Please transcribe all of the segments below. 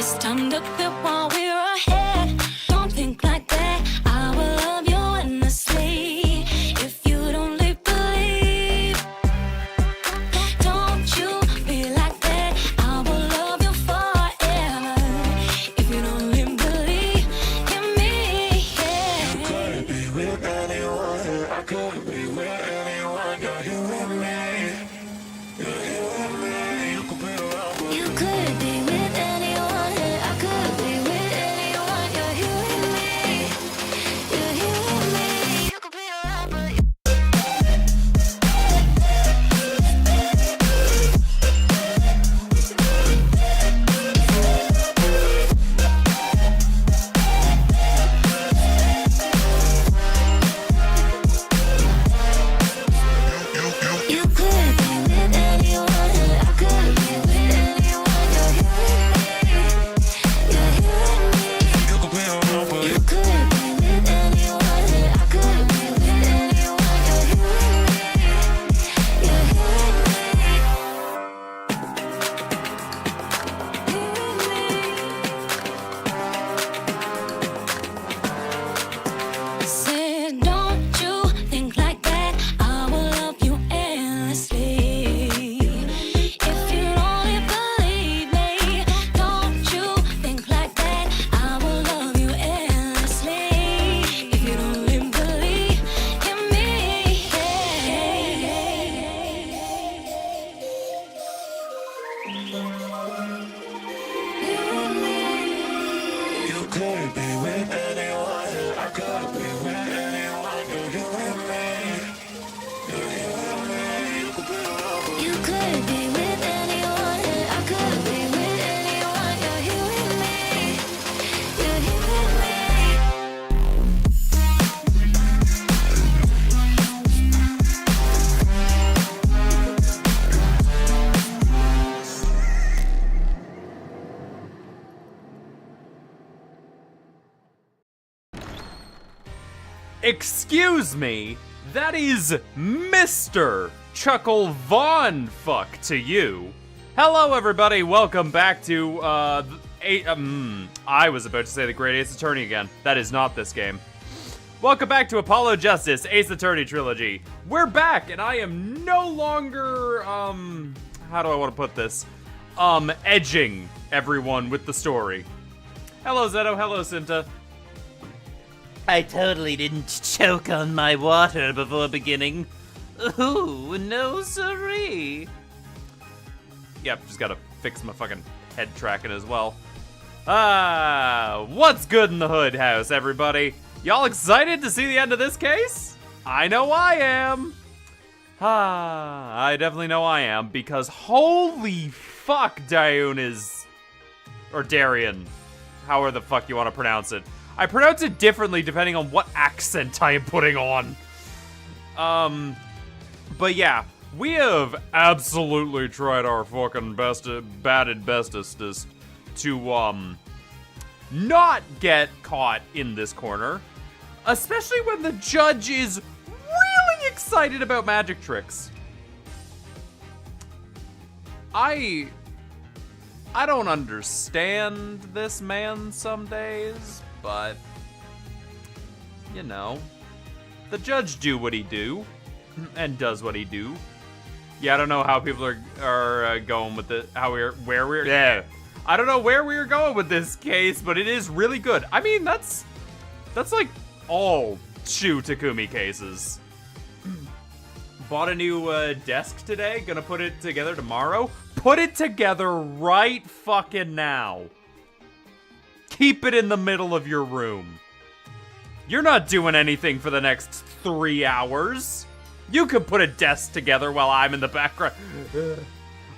It's time to quit while we're ahead. Don't think like that. I will love you endlessly. If you don't believe, don't you be like that. I will love you forever. If you don't believe in me, yeah. You could be with anyone. I could be with anyone. You're here with me. You're here with me. You could be around, but You could be with anyone. I could be with anyone. You're here with me. You're here with me. You could be around, but you could be with anyone. I could be with anyone. You're here with me. You're here with me. you could be around, but You could be with anyone. I could be with anyone. You're here with me. You're here with me. Said, don't you think like that? I will love you endlessly. If you only believe me, don't you think like that? I will love you endlessly. If you only believe in me, you could be with anyone. I could be with anyone. You're here with me. You're here with me. You could be around, but You could be with anyone. I could be with anyone. You're here with me. You're here with me. Excuse me, that is Mr. Chuckle Von Fuck to you. Hello everybody, welcome back to, I was about to say the Great Ace Attorney again. That is not this game. Welcome back to Apollo Justice Ace Attorney Trilogy. We're back, and I am no longer, how do I want to put this? Edging everyone with the story. Hello Zeto, hello Cinta. I totally didn't choke on my water before beginning. Ooh, no siree. Yep, just gotta fix my fucking head tracking as well. What's good in the hood house, everybody? Y'all excited to see the end of this case? I know I am. I definitely know I am, because holy fuck, Darian, however the fuck you want to pronounce it. I pronounce it differently depending on what accent I am putting on. But yeah, we have absolutely tried our fucking bestest to, not get caught in this corner. Especially when the judge is really excited about magic tricks. I don't understand this man some days, but, you know, the judge do what he do, and does what he do. Yeah, I don't know how people are going with it, I don't know where we are going with this case, but it is really good. I mean, that's like all Shu Takumi cases. Bought a new desk today, gonna put it together tomorrow. Put it together right fucking now. Keep it in the middle of your room. You're not doing anything for the next 3 hours. You could put a desk together while I'm in the background.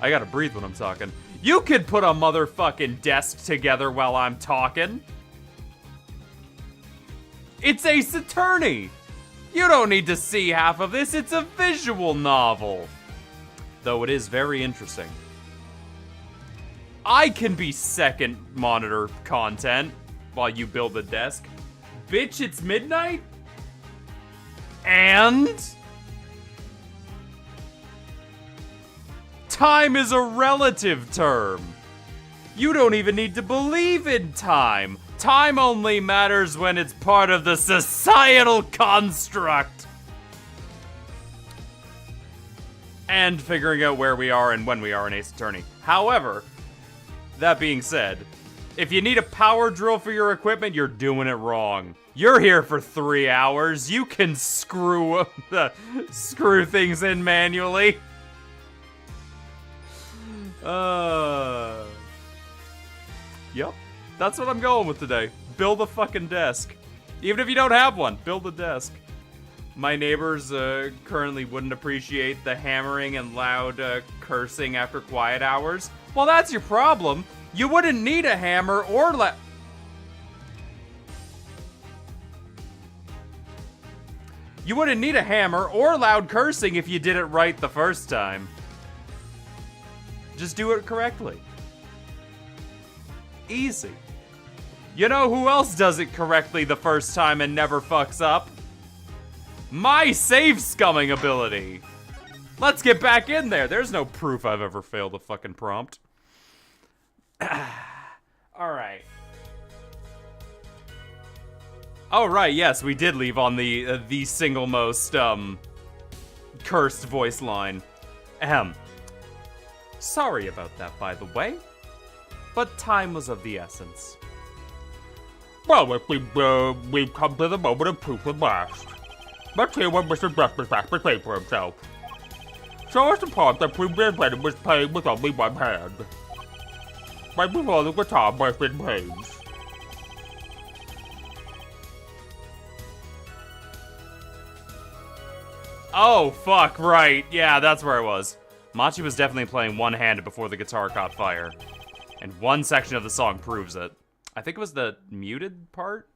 I gotta breathe when I'm talking. You could put a motherfucking desk together while I'm talking. It's Ace Attorney. You don't need to see half of this. It's a visual novel. Though it is very interesting. I can be second monitor content while you build the desk. Bitch, it's midnight? And? Time is a relative term. You don't even need to believe in time. Time only matters when it's part of the societal construct. And figuring out where we are and when we are an Ace Attorney. However, that being said, if you need a power drill for your equipment, you're doing it wrong. You're here for 3 hours. You can screw things in manually. Yep. That's what I'm going with today. Build a fucking desk. Even if you don't have one, build a desk. My neighbors currently wouldn't appreciate the hammering and loud cursing after quiet hours. Well, that's your problem. You wouldn't need a hammer or You wouldn't need a hammer or loud cursing if you did it right the first time. Just do it correctly. Easy. You know who else does it correctly the first time and never fucks up? My save scumming ability. Let's get back in there. There's no proof I've ever failed a fucking prompt. Alright. Oh, right, yes, we did leave on the single most, cursed voice line. Ahem. Sorry about that, by the way. But time was of the essence. Well, we've come to the moment of truth at last. Let's hear what Mr. Justice has to say for himself. Show us the part that Premier Venom was playing with only one hand. Right before the guitar burst in flames. Oh, fuck, right. Yeah, that's where I was. Machi was definitely playing one-handed before the guitar caught fire. And one section of the song proves it. I think it was the muted part?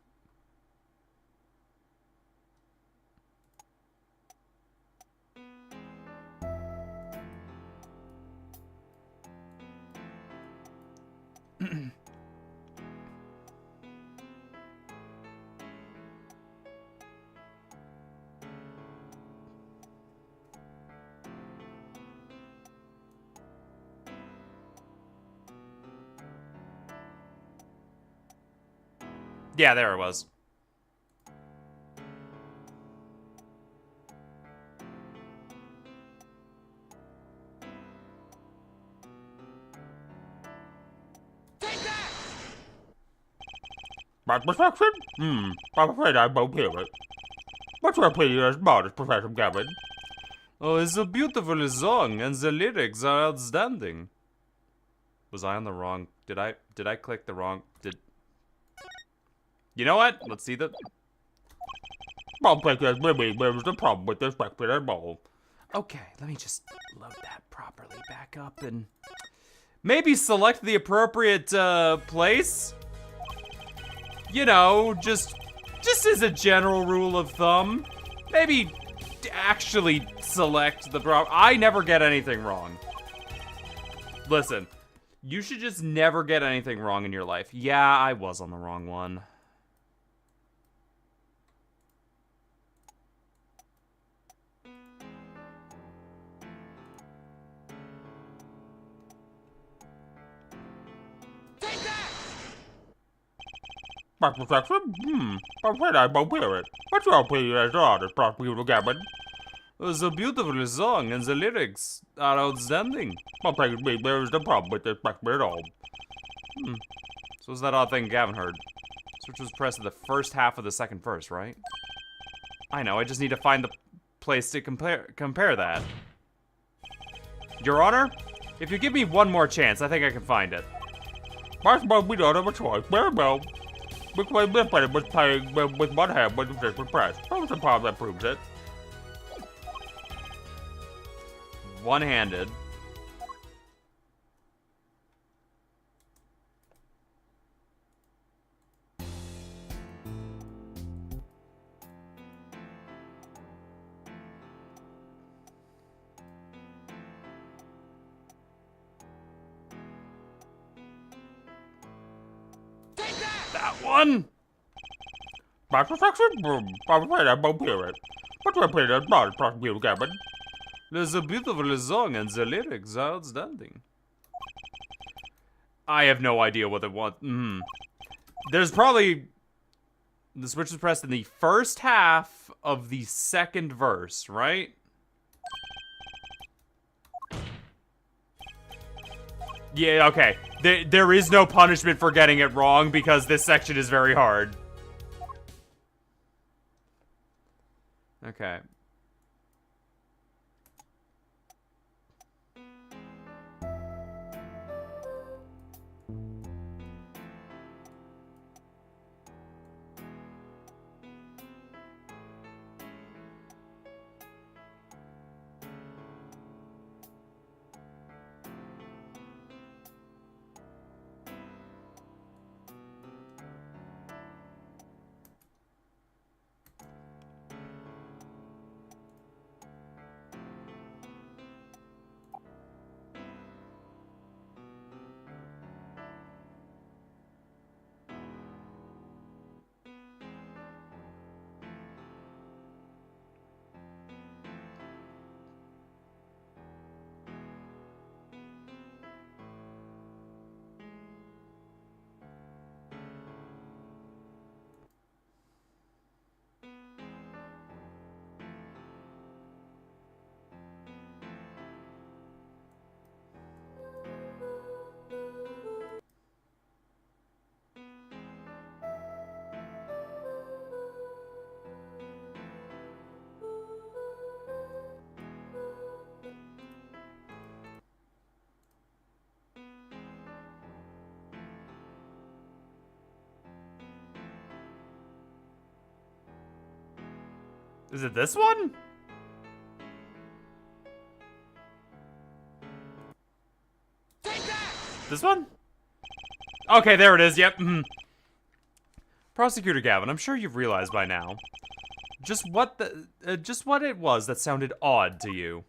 Yeah, there it was. My perception? I'm afraid I won't hear it. What's your opinion as modest, Professor Gavin? Oh, it's a beautiful song, and the lyrics are outstanding. Was I on the wrong... Did I click the wrong... You know what? Let's see the... I'll think there's a problem with this record at all. Okay, let me just load that properly back up and... Maybe select the appropriate, place? You know, just as a general rule of thumb. Maybe actually select the I never get anything wrong. Listen, you should just never get anything wrong in your life. Yeah, I was on the wrong one. My perception? I'm afraid I won't hear it. What's your opinion as artist, Prosecutor Gavin? It's a beautiful song, and the lyrics are outstanding. I'll think there is no problem with this record at all. So what's that odd thing Gavin heard? Switch was pressed at the first half of the second verse, right? I know, I just need to find the place to compare that. Your Honor, if you give me one more chance, I think I can find it. I suppose we don't have a choice. Very well. Because this player was playing with one hand when the disc was pressed. That was the part that proves it. One-handed. That one? My perception? I'm afraid I won't hear it. What's your opinion as modest, Prosecutor Gavin? There's a beautiful song and the lyrics are outstanding. I have no idea what it wants. There's probably... The switch was pressed in the first half of the second verse, right? Yeah, okay. There is no punishment for getting it wrong because this section is very hard. Okay. Is it this one? This one? Okay, there it is, yep. Prosecutor Gavin, I'm sure you've realized by now just what it was that sounded odd to you.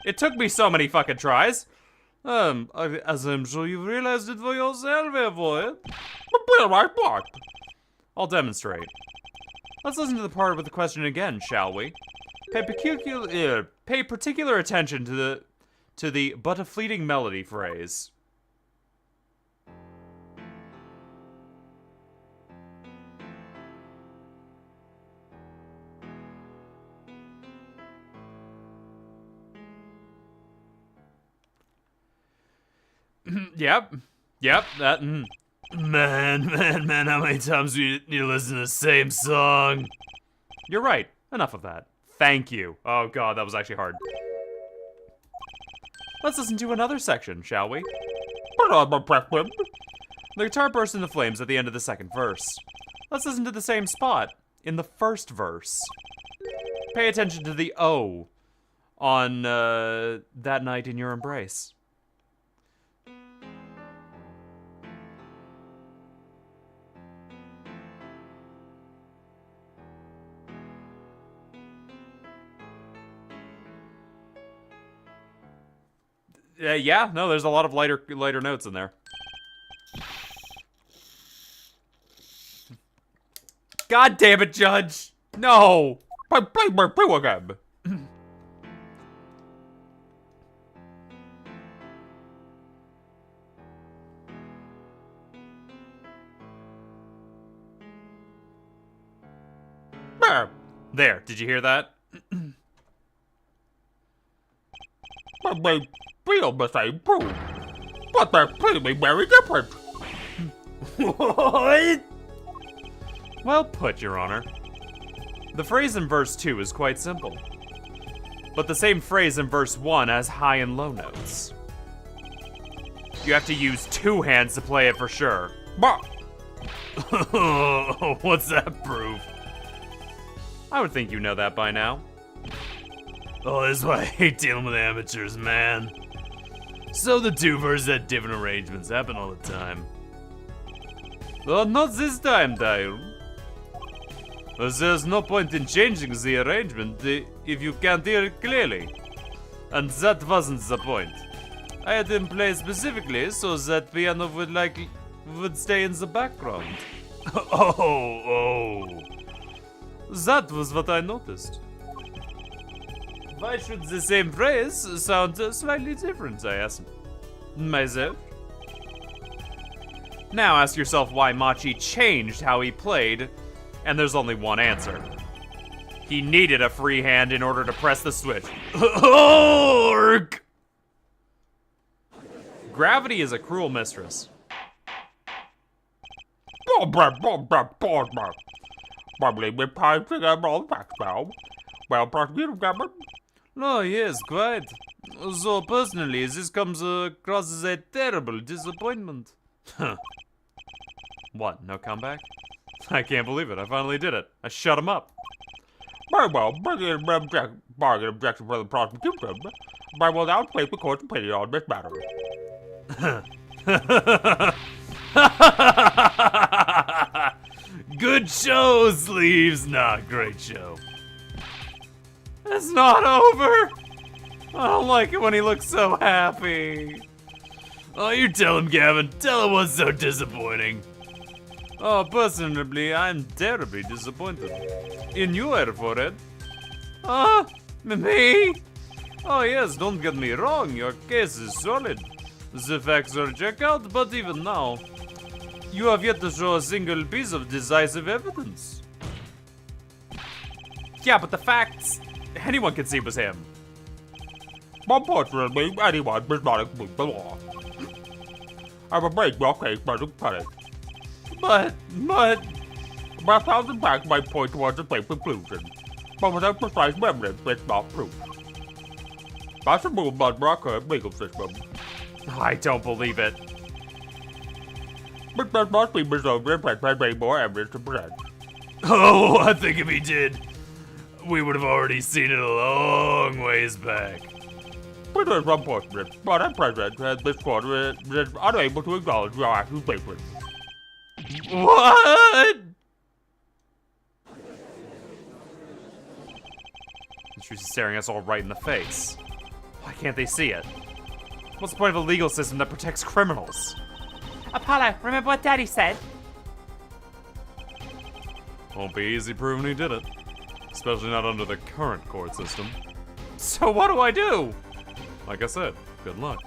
It took me so many fucking tries. As I'm sure you've realized it for yourself, boy. I'll demonstrate. Let's listen to the part with the question again, shall we? Pay particular attention to the but a fleeting melody phrase. Yep, that. Man, how many times do you need to listen to the same song? You're right. Enough of that. Thank you. Oh god, that was actually hard. Let's listen to another section, shall we? The guitar bursts into flames at the end of the second verse. Let's listen to the same spot in the first verse. Pay attention to the O on That Night in Your Embrace. Yeah, no, there's a lot of lighter notes in there. God damn it, Judge! No! There, did you hear that? But they're clearly very different. What? Well put, Your Honor. The phrase in verse 2 is quite simple. But the same phrase in verse 1 has high and low notes. You have to use two hands to play it for sure. What's that proof? I would think you know that by now. Oh, this is why I hate dealing with amateurs, man. So the two verses had different arrangements, happen all the time. Not this time, Dial. There's no point in changing the arrangement if you can't hear it clearly. And that wasn't the point. I had him play specifically so that piano would stay in the background. Oh. That was what I noticed. Why should the same phrase sound slightly different, I asked myself. Now ask yourself why Machi changed how he played, and there's only one answer. He needed a free hand in order to press the switch. Ork! Gravity is a cruel mistress. Probably with pie figure all facts now. Well, prosecutor Gabbard. Oh, yes, quite. So, personally, this comes across as a terrible disappointment. What, no comeback? I can't believe it, I finally did it. I shut him up. Very well, bargain objection for the prosecution. Very well, now place the court's opinion on this matter. Good show, Sleeves. Not great show. It's not over. I don't like it when he looks so happy. Oh, you tell him, Gavin. Tell him what's so disappointing. Oh, personally, I'm terribly disappointed. In you, Forehead. Ah, me? Oh, yes, don't get me wrong. Your case is solid. The facts are checked out, but even now, you have yet to show a single piece of decisive evidence. Yeah, but the facts, anyone can see was him. Unfortunately, anyone does not include the law. I'm afraid your case doesn't cut it. But... My thousand facts might point towards the same conclusion, but without precise evidence, it's not proof. That's a move under our current legal system. I don't believe it. But there must be reserved if it has any more evidence to present. Oh, I think if he did, we would have already seen it a long ways back. It is unfortunate, but at present, this court is unable to acknowledge your accusation. What? She's staring us all right in the face. Why can't they see it? What's the point of a legal system that protects criminals? Apollo, remember what Daddy said? Won't be easy proving he did it. Especially not under the current court system. So what do I do? Like I said, good luck.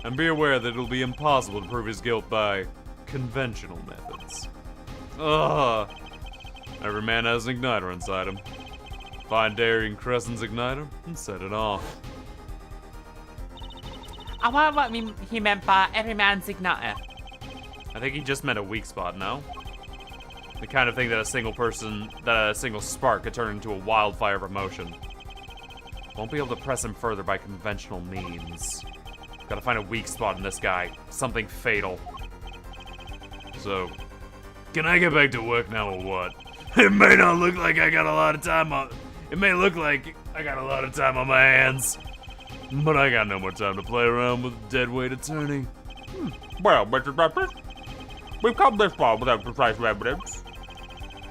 And be aware that it'll be impossible to prove his guilt by conventional methods. Ugh. Every man has an igniter inside him. Find Darien Crescent's igniter and set it off. I wonder what he meant by every man's igniter. I think he just meant a weak spot, no? The kind of thing that a single spark could turn into a wildfire of emotion. Won't be able to press him further by conventional means. Gotta find a weak spot in this guy. Something fatal. So, can I get back to work now or what? It may not look like I got a lot of time on... It may look like I got a lot of time on my hands. But I got no more time to play around with a deadweight attorney. Well, Mr. Justice, we've come this far without precise evidence.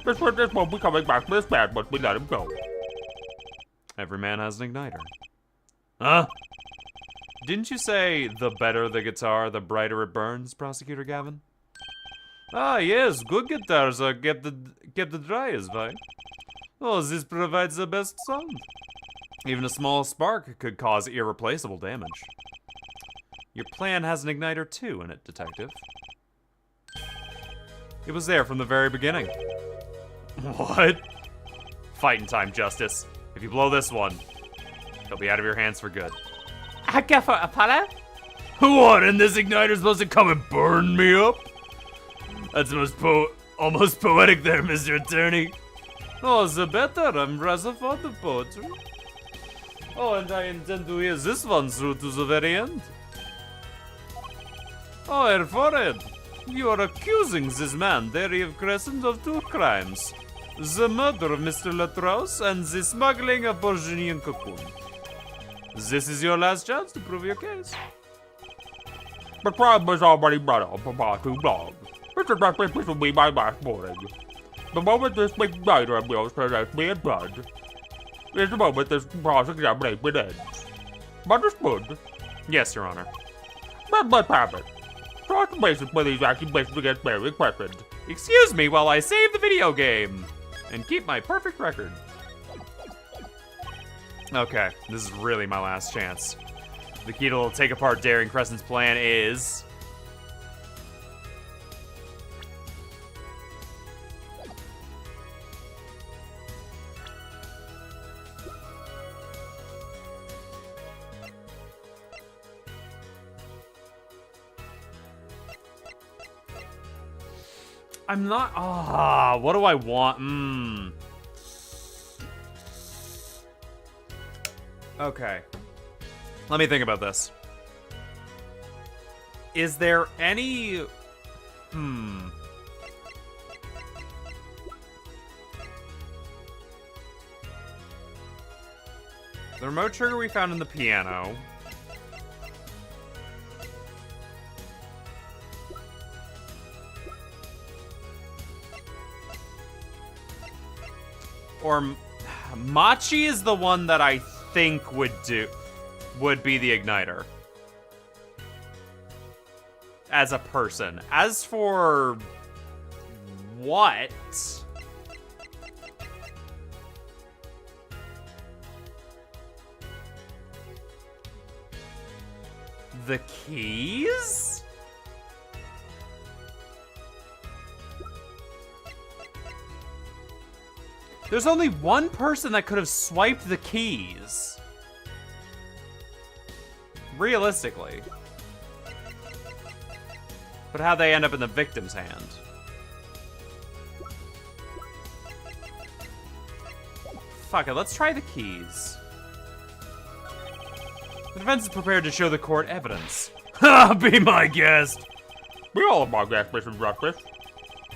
This witness won't be coming back this bad once we let him go. Every man has an igniter. Huh? Didn't you say the better the guitar, the brighter it burns, Prosecutor Gavin? Ah, yes, good guitars are kept the driest, right? Oh, this provides the best sound. Even a small spark could cause irreplaceable damage. Your plan has an igniter too in it, Detective. It was there from the very beginning. What? Fighting time, Justice. If you blow this one, he'll be out of your hands for good. I go for it, Apollo. What, and this igniter's supposed to come and burn me up? That's almost poetic there, Mr. Attorney. Oh, the better. I'm rather fond of poetry. Oh, and I intend to hear this one through to the very end. Oh, Herr Forehead, you are accusing this man, Darien Crescent, of 2 crimes. The murder of Mr. Latrose and the smuggling of Bourguignon cocoon. This is your last chance to prove your case. The crime was already brought up for far too long. Mr. Justice, this will be my last warning. The moment this igniter of yours possesses me in blood, is the moment this cross-examination ends. Understood? Yes, Your Honor. Then let's have it. Start the basis for these accusations against Mary Crescent. Excuse me while I save the video game and keep my perfect record. Okay, this is really my last chance. The key to take apart Darien Crescent's plan is... I'm not... what do I want? Okay. Let me think about this. Is there any... The remote trigger we found in the piano. Or Machi is the one that I think would be the igniter. As a person. As for what? The keys? There's only one person that could have swiped the keys. Realistically. But how'd they end up in the victim's hand? Fuck it, let's try the keys. The defense is prepared to show the court evidence. Ha! Be my guest! Be all of my guest, Mr. Justice.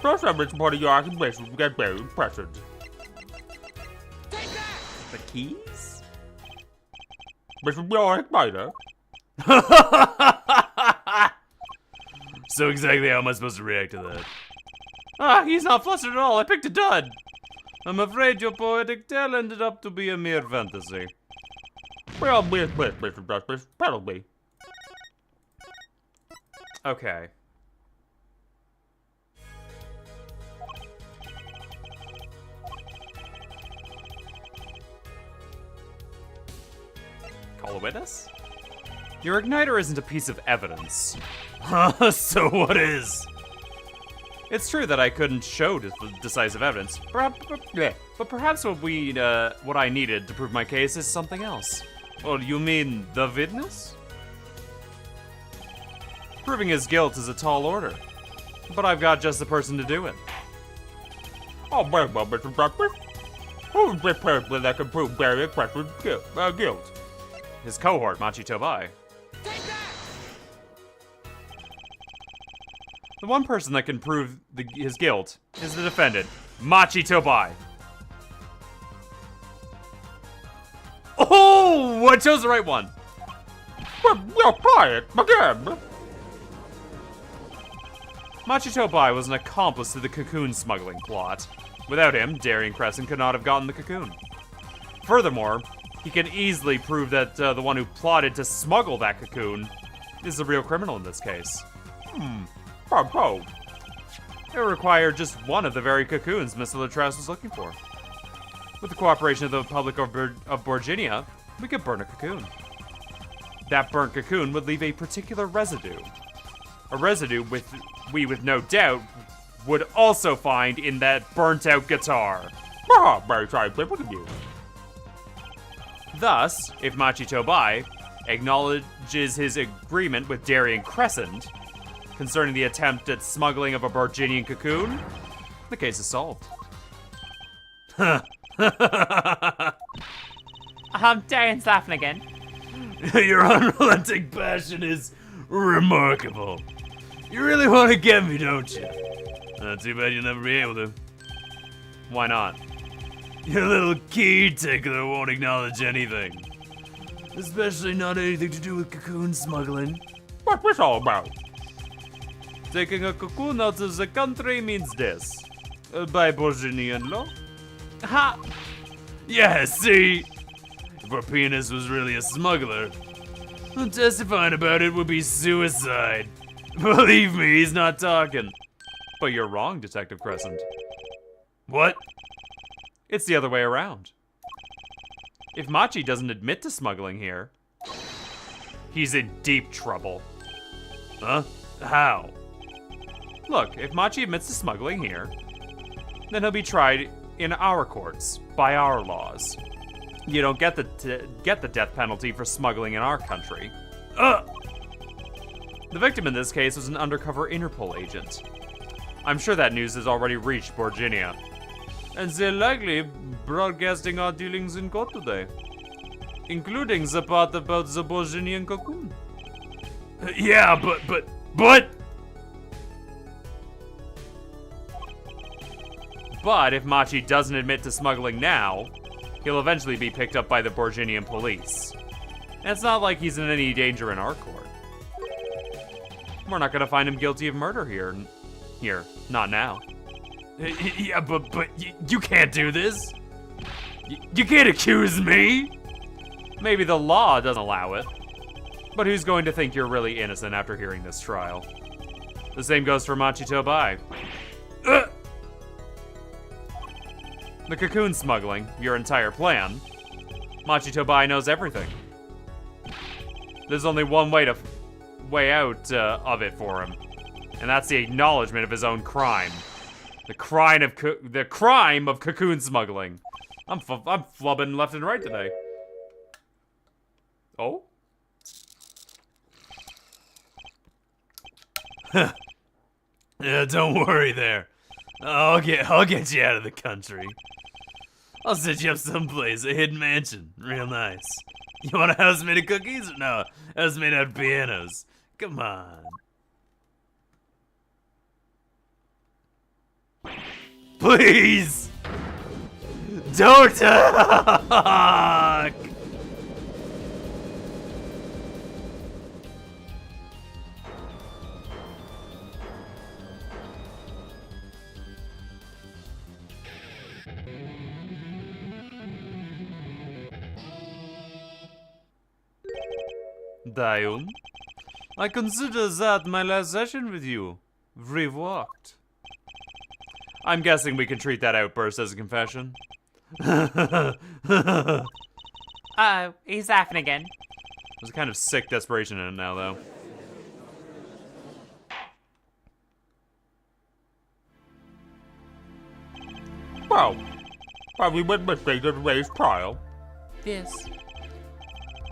First evidence supporting your accusation get very present. The keys? Mr. Your igniter. So exactly how am I supposed to react to that? Ah, he's not flustered at all. I picked a dud. I'm afraid your poetic tale ended up to be a mere fantasy. Well, Mr. Justice, probably. Okay. Call a witness? Your igniter isn't a piece of evidence. Huh? So what is? It's true that I couldn't show decisive evidence, but perhaps what I needed to prove my case is something else. Well, you mean the witness? Proving his guilt is a tall order, but I've got just the person to do it. Oh, very well, Mr. Justice. Who is this person that can prove Barry Crescent's guilt? His cohort, Machi Tobai. The one person that can prove his guilt is the defendant, Machi Tobai. Oh, I chose the right one. We'll try it again. Machi Tobai was an accomplice to the cocoon smuggling plot. Without him, Darian Crescent could not have gotten the cocoon. Furthermore, he can easily prove that the one who plotted to smuggle that cocoon is the real criminal in this case. Oh. It required just one of the very cocoons Mr. Latrace was looking for. With the cooperation of the Republic of Borginia, we could burn a cocoon. That burnt cocoon would leave a particular residue. A residue we with no doubt would also find in that burnt-out guitar. Ah, very scientific of you. Thus, if Machi Tobai acknowledges his agreement with Darian Crescent concerning the attempt at smuggling of a Borginian cocoon, the case is solved. Darian's laughing again. Your unrelenting passion is remarkable. You really want to get me, don't you? Too bad you'll never be able to. Why not? Your little key tickler won't acknowledge anything. Especially not anything to do with cocoon smuggling. What's this all about? Taking a cocoon out of the country means this. By Borginian law. Ha! Yeah, see? If our penis was really a smuggler, then testifying about it would be suicide. Believe me, he's not talking. But you're wrong, Detective Crescent. What? It's the other way around. If Machi doesn't admit to smuggling here, he's in deep trouble. Huh? How? Look, if Machi admits to smuggling here, then he'll be tried in our courts, by our laws. You don't get the death penalty for smuggling in our country. The victim in this case was an undercover Interpol agent. I'm sure that news has already reached Virginia. And they're likely broadcasting our dealings in court today. Including the part about the Borginian cocoon. Yeah, but... But if Machi doesn't admit to smuggling now, he'll eventually be picked up by the Borginian police. And it's not like he's in any danger in our court. We're not gonna find him guilty of murder here. Here, not now. Yeah, but you can't do this. You can't accuse me. Maybe the law doesn't allow it. But who's going to think you're really innocent after hearing this trial? The same goes for Machi Tobai. The cocoon smuggling, your entire plan. Machi Tobai knows everything. There's only one way out of it for him, and that's the acknowledgement of his own crime. The crime of cocoon smuggling. I'm flubbing left and right today. Oh? Yeah, don't worry there. I'll get you out of the country. I'll set you up someplace, a hidden mansion, real nice. You want a house made of cookies? No, a house made out of pianos. Come on. Please! Don't talk! Dion, I consider that my last session with you. Reworked. I'm guessing we can treat that outburst as a confession. Oh, he's laughing again. There's a kind of sick desperation in it now, though. Well, have we been missing today's trial? Yes.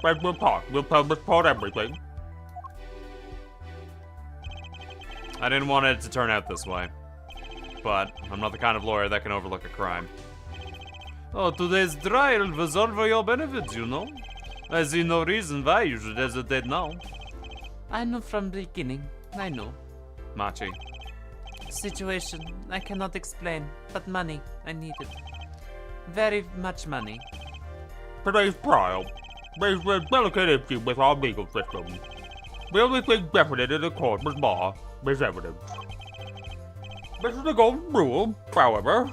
When we'll talk, we'll tell Miss Pod everything. I didn't want it to turn out this way. But I'm not the kind of lawyer that can overlook a crime. Oh, today's trial was all for your benefit, you know. I see no reason why you should hesitate now. I know from the beginning. I know. Machi. Situation I cannot explain, but money I needed. Very much money. Today's trial raised a delicate issue with our legal system. The only thing definite in the court was law, is evidence. This is the golden rule, however.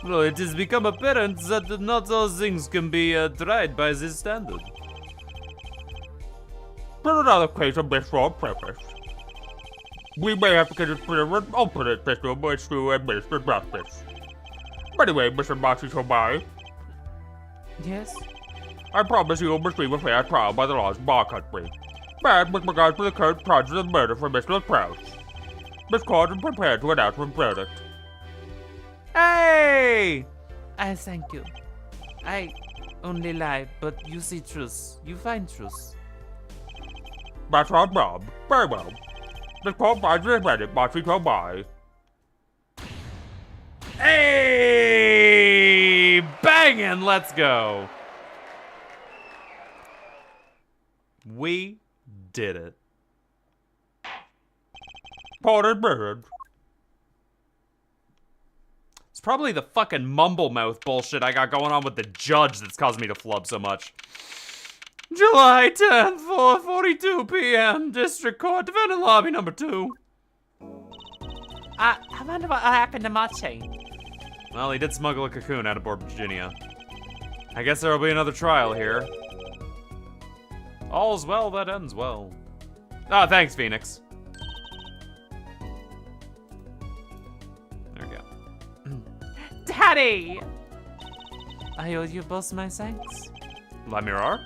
Well, it has become apparent that not all things can be tried by this standard. For another case of misfraud preface, we may have to consider an alternate system which to administer justice. Anyway, Mr. Machi Tobai, Yes? I promise you will receive a fair trial by the laws of our country. And with regard to the current charges of murder for Mr. Prowse, Miss Court is prepared to announce a verdict. Hey! I thank you. I only lie, but you see truth. You find truth. That's our job. Very well. Miss Court finds the defendant, Machi Tobai. Hey! Bangin', let's go! We did it. Court admitted. It's probably the fucking mumble mouth bullshit I got going on with the judge that's causing me to flub so much. July 10th, 4:42 p.m. District Court, Defendant Lobby number 2. I wonder what happened to Machi. Well, he did smuggle a cocoon out of Virginia. I guess there'll be another trial here. All's well that ends well. Ah, thanks, Phoenix. There we go. Daddy! I owe you both my thanks. La Mirar?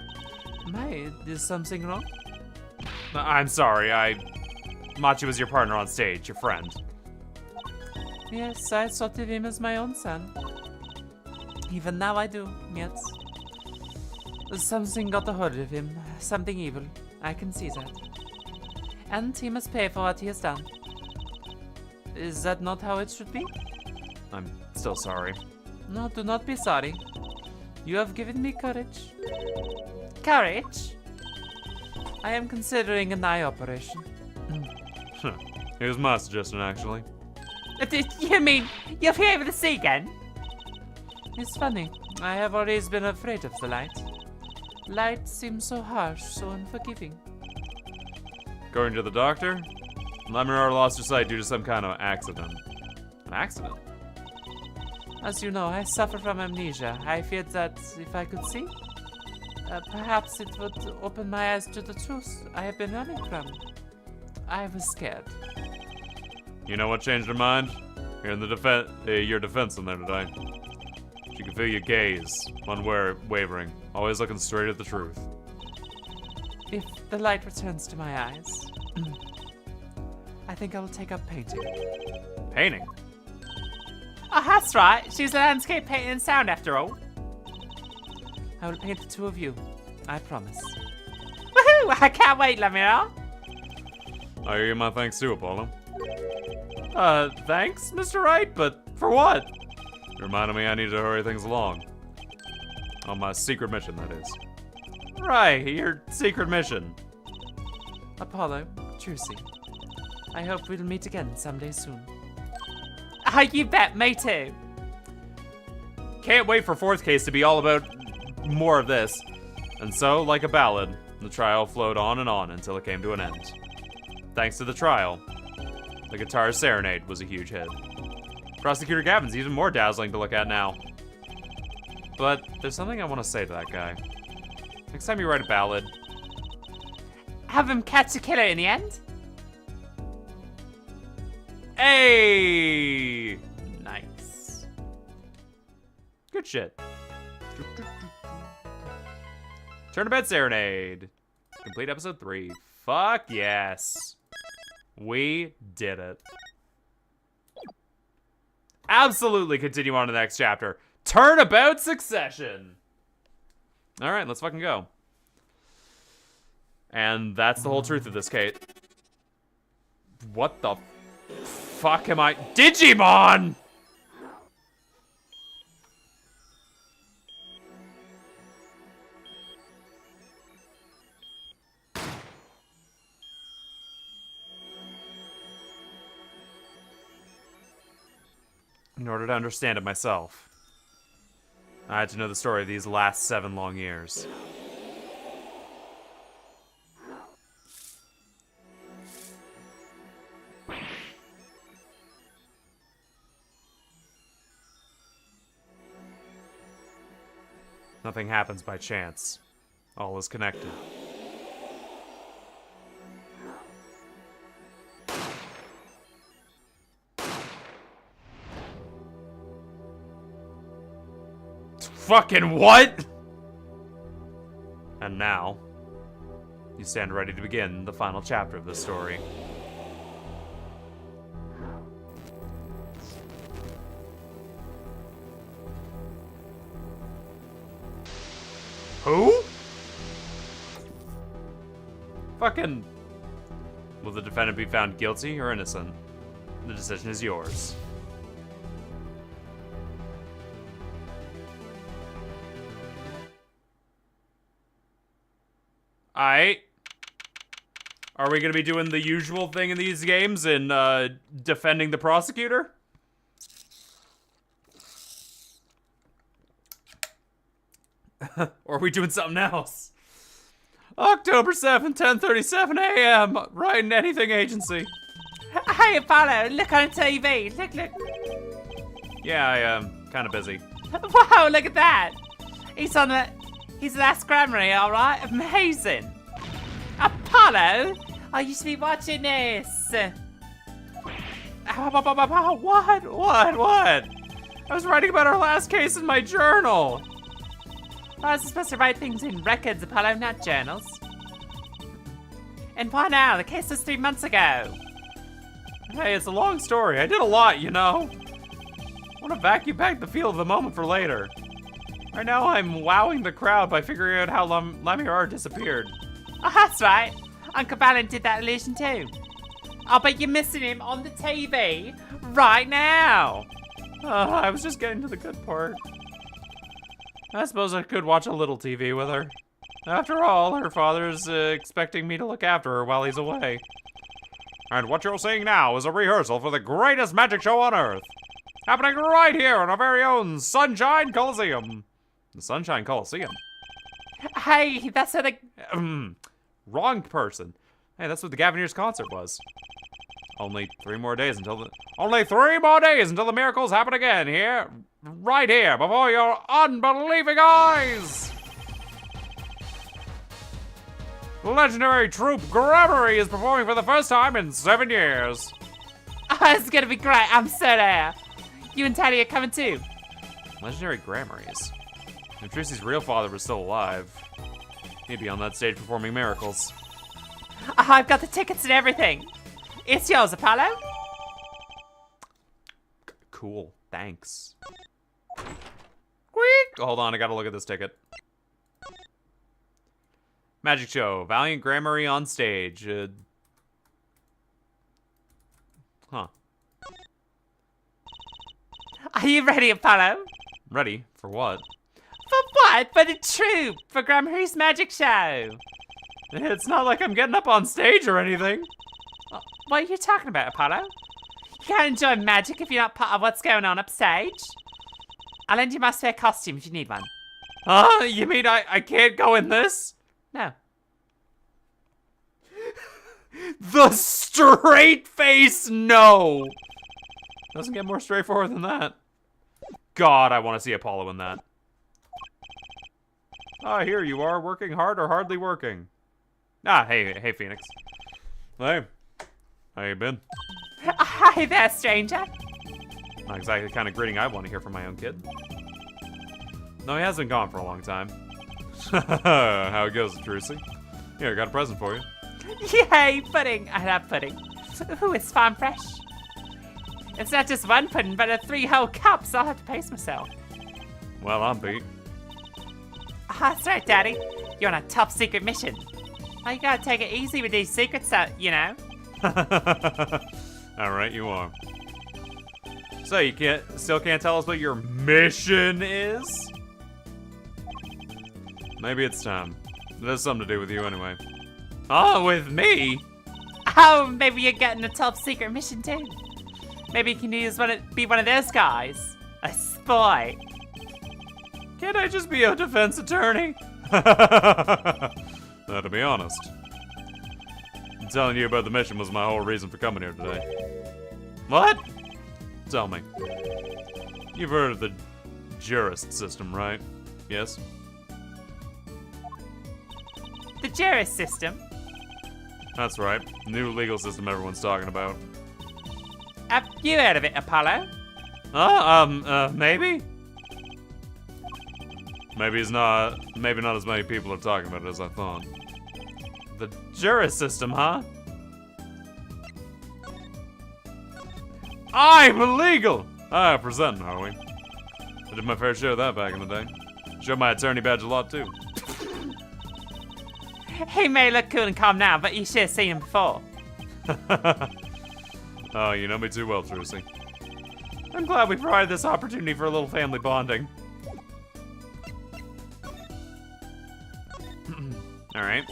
My, is something wrong? I'm sorry, Machi was your partner on stage, your friend. Yes, I thought of him as my own son. Even now I do, yes. Something got a hold of him. Something evil. I can see that. And he must pay for what he has done. Is that not how it should be? I'm still sorry. No, do not be sorry. You have given me courage. Courage? I am considering an eye operation. It was my suggestion, actually. You mean you'll be able to see again? It's funny. I have always been afraid of the light. Light seems so harsh, so unforgiving. According to the doctor, Lemurr lost her sight due to some kind of accident. An accident? As you know, I suffer from amnesia. I feared that if I could see, perhaps it would open my eyes to the truth I have been running from. I was scared. You know what changed her mind? Hearing your defense in there today. She can feel your gaze, unwavering, always looking straight at the truth. If the light returns to my eyes, I think I will take up painting. Painting? Oh, that's right. She's a landscape painting and sound after all. I will paint the two of you. I promise. Woohoo! I can't wait, Lemurr. I owe you my thanks too, Apollo. Thanks, Mr. Wright, but for what? You reminded me I need to hurry things along. On my secret mission, that is. Right, your secret mission. Apollo, Trucy, I hope we'll meet again someday soon. Oh, you bet, me too. Can't wait for fourth case to be all about more of this. And so, like a ballad, the trial flowed on and on until it came to an end. Thanks to the trial, the guitar serenade was a huge hit. Prosecutor Gavin's even more dazzling to look at now. But there's something I want to say to that guy. Next time you write a ballad, Have him catch a killer in the end? hey! Nice. Good shit. Turn to Bed Serenade. Complete episode 3. Fuck yes. We did it. Absolutely continue on to the next chapter. Turnabout Succession. All right, let's fucking go. And that's the whole truth of this, Kate. What the fuck am I? Digimon! In order to understand it myself, I had to know the story of these last 7 long years. Nothing happens by chance. All is connected. Fucking what? And now, you stand ready to begin the final chapter of this story. Who? Fucking... Will the defendant be found guilty or innocent? The decision is yours. Aight. Are we gonna be doing the usual thing in these games and defending the prosecutor? Or are we doing something else? October 7th, 10:37 a.m. Writing Anything Agency. Hey, Apollo, look on TV. Look, look. Yeah, I am kind of busy. Wow, look at that. He's last Grammarly, all right? Amazing. Apollo, I used to be watching this. What? I was writing about our last case in my journal. I was supposed to write things in records, Apollo, not journals. And why now? The case was 3 months ago. Hey, it's a long story. I did a lot, you know. I want to vacuum pack the feel of the moment for later. Right now, I'm wowing the crowd by figuring out how Lemurr disappeared. Oh, that's right. Uncle Balin did that illusion too. I bet you're missing him on the TV right now. I was just getting to the good part. I suppose I could watch a little TV with her. After all, her father's expecting me to look after her while he's away. And what you're seeing now is a rehearsal for the greatest magic show on Earth. Happening right here in our very own Sunshine Coliseum. The Sunshine Coliseum? Hey, that's how the... Wrong person. Hey, that's what the Gavineers concert was. Only 3 more days until the miracles happen again here. Right here, before your unbelieving eyes! Legendary troupe Grammary is performing for the first time in 7 years. Oh, it's gonna be great. I'm so there. You and Teddy are coming too. Legendary Grammaries. If Trixie's real father was still alive, he'd be on that stage performing miracles. Oh, I've got the tickets and everything. It's yours, Apollo. Cool, thanks. Quick! Hold on, I gotta look at this ticket. Magic show, Valiant Grammary on stage. Huh. Are you ready, Apollo? Ready? For what? For what? For the troupe. For Grammary's magic show. It's not like I'm getting up on stage or anything. What are you talking about, Apollo? You can't enjoy magic if you're not part of what's going on upstage. I'll lend you my spare costume if you need one. Huh? You mean I can't go in this? No. The straight face no! Doesn't get more straightforward than that. God, I want to see Apollo in that. Ah, here you are, working hard or hardly working. Ah, hey, Phoenix. Hey, how you been? Hi there, stranger. Not exactly the kind of greeting I want to hear from my own kid. No, he has been gone for a long time. How it goes, Trucy? Here, I got a present for you. Yay, pudding. I love pudding. Ooh, it's farm fresh. It's not just one pudding, but 3 whole cups. I'll have to pace myself. Well, I'm beat. That's right, Daddy. You're on a top secret mission. Oh, you gotta take it easy with these secrets, you know. Alright, you are. So, you still can't tell us what your mission is? Maybe it's time. It has something to do with you anyway. Oh, with me? Oh, maybe you're getting a top secret mission too. Maybe you can be one of those guys. A spy. Can't I just be a defense attorney? Now, to be honest, telling you about the mission was my whole reason for coming here today. What? Tell me. You've heard of the jurist system, right? Yes? The jurist system? That's right. New legal system everyone's talking about. Have you heard of it, Apollo? Maybe? Maybe not as many people are talking about it as I thought. The jurist system, huh? I'm legal! Presenting, are we? I did my fair share of that back in the day. Showed my attorney badge a lot, too. He may look cool and calm now, but you should have seen him before. Oh, you know me too well, Trucy. I'm glad we provided this opportunity for a little family bonding. Alright.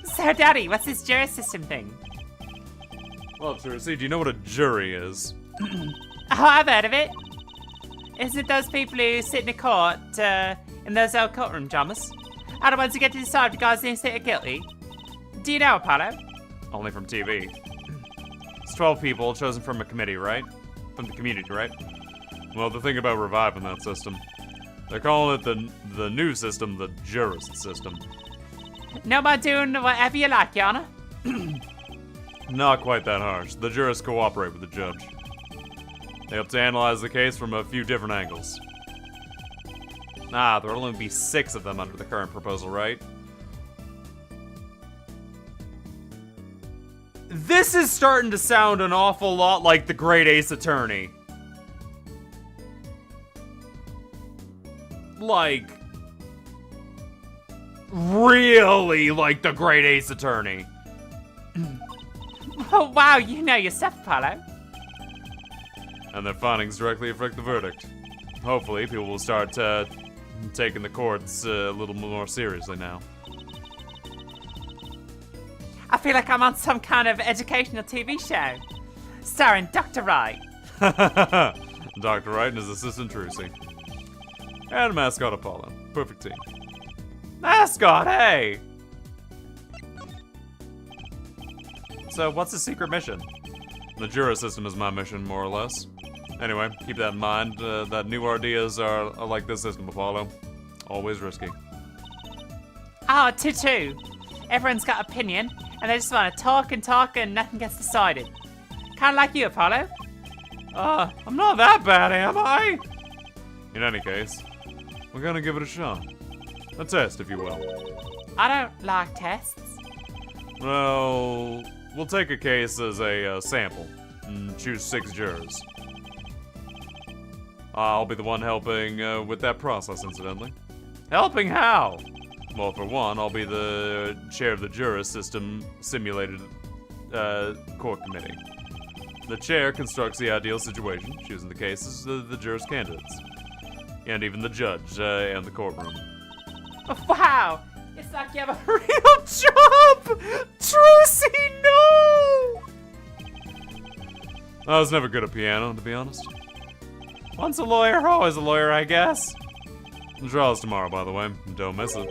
So, Daddy, what's this jury system thing? Well, Trucy, do you know what a jury is? Oh, I've heard of it. Isn't it those people who sit in a court in those old courtroom dramas? Are the ones who get to decide if guys innocent or guilty? Do you know, Apollo? Only from TV. It's 12 people chosen from a committee, right? From the community, right? Well, the thing about reviving that system, they're calling it the new system, the jurist system. No more doing whatever you like, Your Honor. Not quite that harsh. The jurists cooperate with the judge. They have to analyze the case from a few different angles. There'll only be 6 of them under the current proposal, right? This is starting to sound an awful lot like the Great Ace Attorney. Like, really like the Great Ace Attorney. Oh, wow, you know your stuff, Apollo. And their findings directly affect the verdict. Hopefully, people will start taking the courts a little more seriously now. I feel like I'm on some kind of educational TV show, starring Dr. Wright. Dr. Wright and his assistant Trucy. And mascot Apollo. Perfect team. Mascot, hey! So, what's the secret mission? The juror system is my mission, more or less. Anyway, keep that in mind, that new ideas are like this system, Apollo. Always risky. Oh, too. Everyone's got opinion, and they just want to talk and nothing gets decided. Kind of like you, Apollo. I'm not that bad, am I? In any case, we're gonna give it a shot. A test, if you will. I don't like tests. Well, we'll take a case as a sample and choose 6 jurors. I'll be the one helping with that process, incidentally. Helping how? Well, for one, I'll be the chair of the juror system simulated court committee. The chair constructs the ideal situation, choosing the cases of the jurors' candidates. And even the judge and the courtroom. Wow! It's like you have a real job! Trucy, no! I was never good at piano, to be honest. Once a lawyer, always a lawyer, I guess. The trial's tomorrow, by the way. Don't miss it.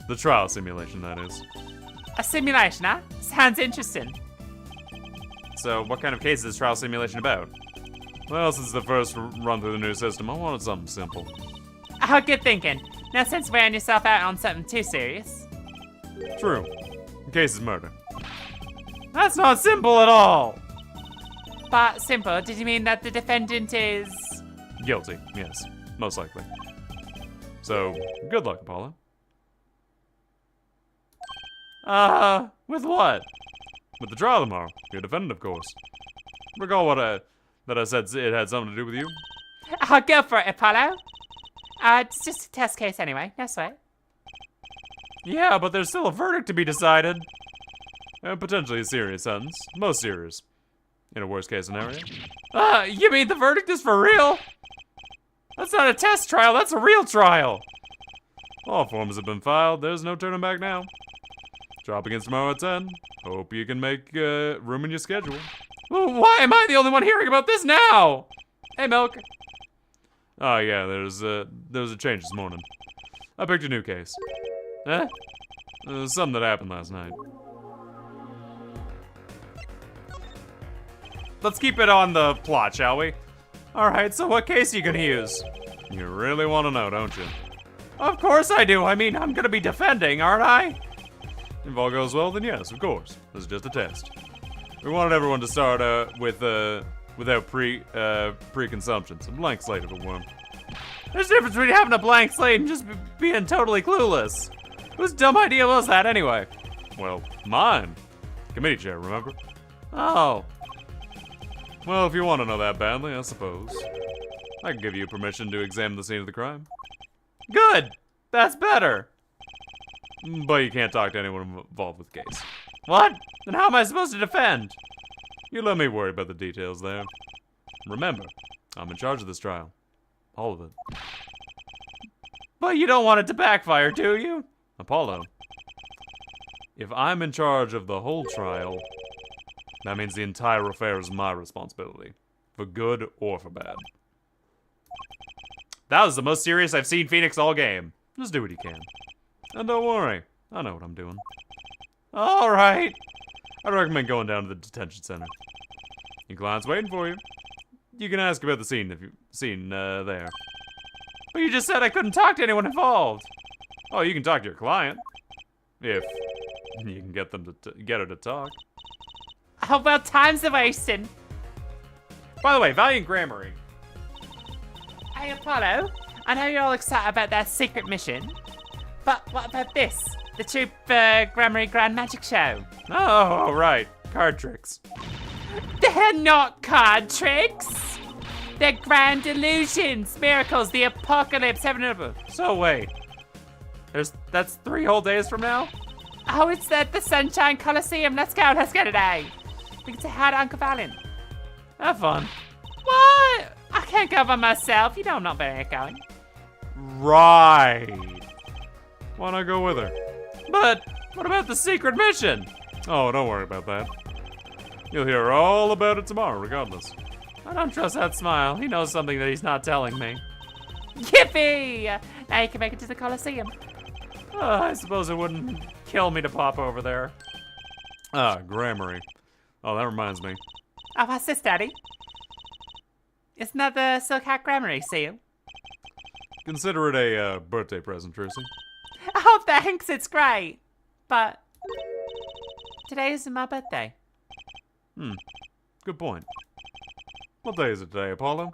The trial simulation, that is. A simulation, huh? Sounds interesting. So, what kind of case is this trial simulation about? Well, since the first run through the new system, I wanted something simple. Oh, good thinking. No sense wearing yourself out on something too serious. True. The case is murder. That's not simple at all! But simple, did you mean that the defendant is... Guilty, yes. Most likely. So, good luck, Apollo. With what? With the trial tomorrow. Your defendant, of course. Recall that I said it had something to do with you? I'll go for it, Apollo. It's just a test case anyway, no sweat. Yeah, but there's still a verdict to be decided. Potentially a serious sentence. Most serious. In a worst case scenario. You mean the verdict is for real? That's not a test trial, that's a real trial. All forms have been filed, there's no turning back now. Trial begins tomorrow at 10. Hope you can make room in your schedule. Why am I the only one hearing about this now? Hey, Milk. Oh yeah, there was a change this morning. I picked a new case. Something that happened last night. Let's keep it on the plot, shall we? Alright, so what case are you gonna use? You really want to know, don't you? Of course I do. I mean, I'm gonna be defending, aren't I? If all goes well, then yes, of course. This is just a test. We wanted everyone to start without preconceptions. A blank slate, if it were. There's a difference between having a blank slate and just being totally clueless. Whose dumb idea was that, anyway? Well, mine. Committee chair, remember? Oh. Well, if you want to know that badly, I suppose. I can give you permission to examine the scene of the crime. Good! That's better! But you can't talk to anyone involved with the case. What? Then how am I supposed to defend? You let me worry about the details there. Remember, I'm in charge of this trial. All of it. But you don't want it to backfire, do you? Apollo. If I'm in charge of the whole trial, that means the entire affair is my responsibility. For good or for bad. That was the most serious I've seen Phoenix all game. Just do what you can. And don't worry, I know what I'm doing. Alright. I'd recommend going down to the detention center. Your client's waiting for you. You can ask about the scene if you've seen there. But you just said I couldn't talk to anyone involved. Oh, you can talk to your client. If you can get them to get her to talk. Oh, well, time's a wasting. By the way, Valiant Grammary. Hey, Apollo, I know you're all excited about that secret mission, but what about this? The Troop Grammary Grand Magic Show. Oh, right. Card tricks. They're not card tricks! They're grand illusions, miracles, the apocalypse, heaven and earth. So wait. That's 3 whole days from now? Oh, it's the Sunshine Coliseum. Let's go today. We can say hi to Uncle Valen. Have fun. What? I can't go by myself. You know I'm not very outgoing. Right. Why not go with her? But what about the secret mission? Oh, don't worry about that. You'll hear all about it tomorrow, regardless. I don't trust that smile. He knows something that he's not telling me. Yippee! Now you can make it to the Coliseum. I suppose it wouldn't kill me to pop over there. Ah, Grammary. Oh, that reminds me. Oh, what's this, Daddy? Isn't that the Silk Hat Grammary seal? Consider it a birthday present, Tracy. Oh, thanks. It's great. But today isn't my birthday. Good point. What day is it today, Apollo?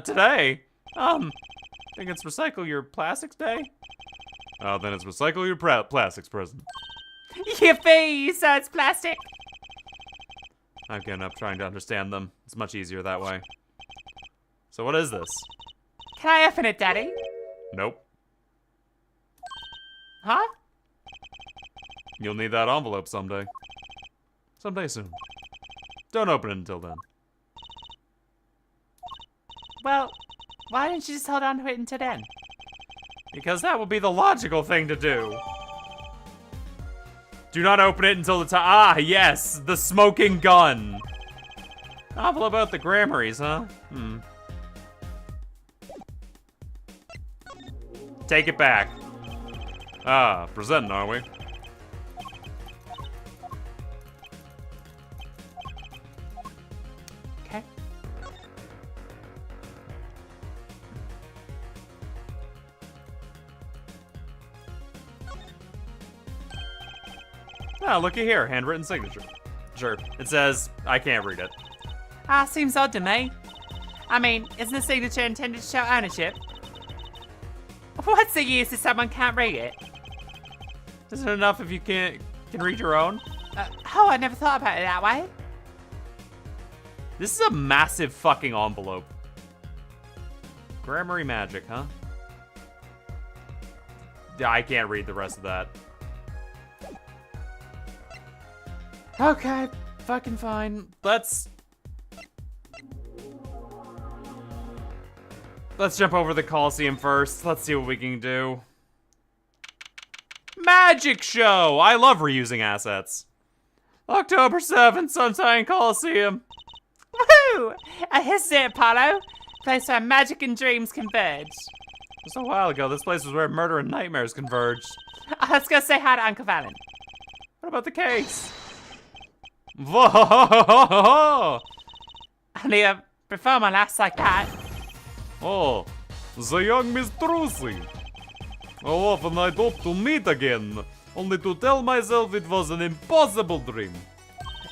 Today? Think it's Recycle Your Plastics Day? Oh, then it's Recycle Your Plastics present. Yippee! So it's plastic. I've given up trying to understand them. It's much easier that way. So what is this? Can I open it, Daddy? Nope. Huh? You'll need that envelope someday. Someday soon. Don't open it until then. Well, why didn't you just hold on to it until then? Because that would be the logical thing to do. Do not open it until the time. Ah, yes, the smoking gun. Novel about the Grammaries, huh? Take it back. Ah, presenting, are we? Okay. Ah, looky here, handwritten signature. Sure, it says, I can't read it. Seems odd to me. I mean, isn't the signature intended to show ownership? What's the use if someone can't read it? Isn't it enough if you can read your own? I never thought about it that way. This is a massive fucking envelope. Grammary magic, huh? Yeah, I can't read the rest of that. Okay, fucking fine. Let's jump over the Coliseum first. Let's see what we can do. Magic show! I love reusing assets. October 7th, Sunshine Coliseum. Woohoo! Here's it, Apollo. Place where magic and dreams converge. Just a while ago, this place was where murder and nightmares converged. Let's go say hi to Uncle Valen. What about the case? Whoa! Only a performer lasts like that. Oh, the young Miss Trucy. How often I'd hope to meet again, only to tell myself it was an impossible dream.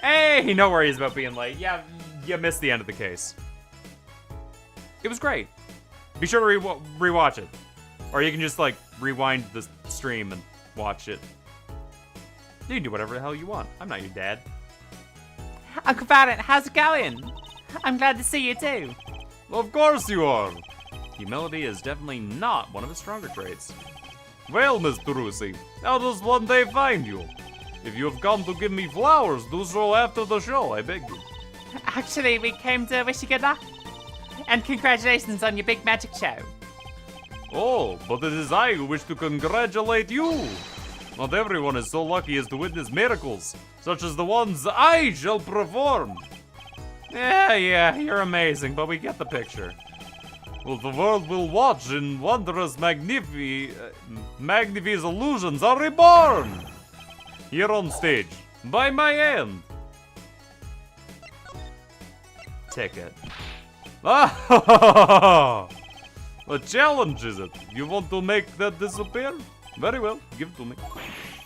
Hey, no worries about being late. Yeah, you missed the end of the case. It was great. Be sure to rewatch it. Or you can just, like, rewind the stream and watch it. You can do whatever the hell you want. I'm not your dad. Uncle Valen, how's it going? I'm glad to see you too. Of course you are. Humility is definitely not one of his stronger traits. Well, Miss Trucy, how does one day find you? If you have come to give me flowers, do so after the show, I beg you. Actually, we came to wish you good luck. And congratulations on your big magic show. Oh, but it is I who wish to congratulate you. Not everyone is so lucky as to witness miracles, such as the ones I shall perform. Yeah, you're amazing, but we get the picture. Well, the world will watch and wondrous magnifi's illusions are reborn. Here on stage, by my hand. Ticket. Ah, what challenge is it? You want to make that disappear? Very well, give it to me.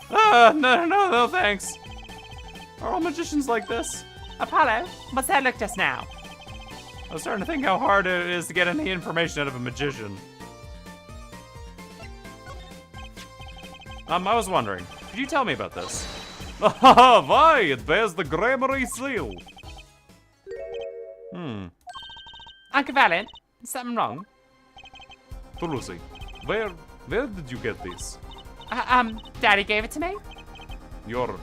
No, thanks. Are all magicians like this? Apollo, what's that look just now? I was starting to think how hard it is to get any information out of a magician. I was wondering, could you tell me about this? Why, it bears the Grammary seal. Uncle Valen, is something wrong? Trucy, where did you get this? Daddy gave it to me? You're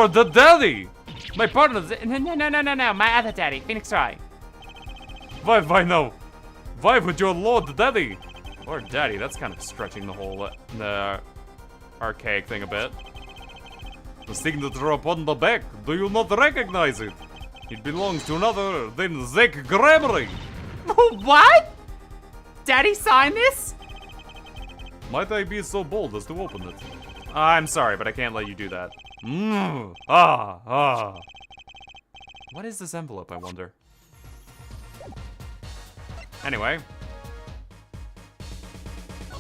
the daddy! My partner's... No, my other daddy, Phoenix Wright. Why no? Why would your Lord Daddy? Lord Daddy, that's kind of stretching the whole archaic thing a bit. The signature upon the back, do you not recognize it? It belongs to another than Zach Gramery. What? Daddy signed this? Might I be so bold as to open it? I'm sorry, but I can't let you do that. What is this envelope, I wonder? Anyway.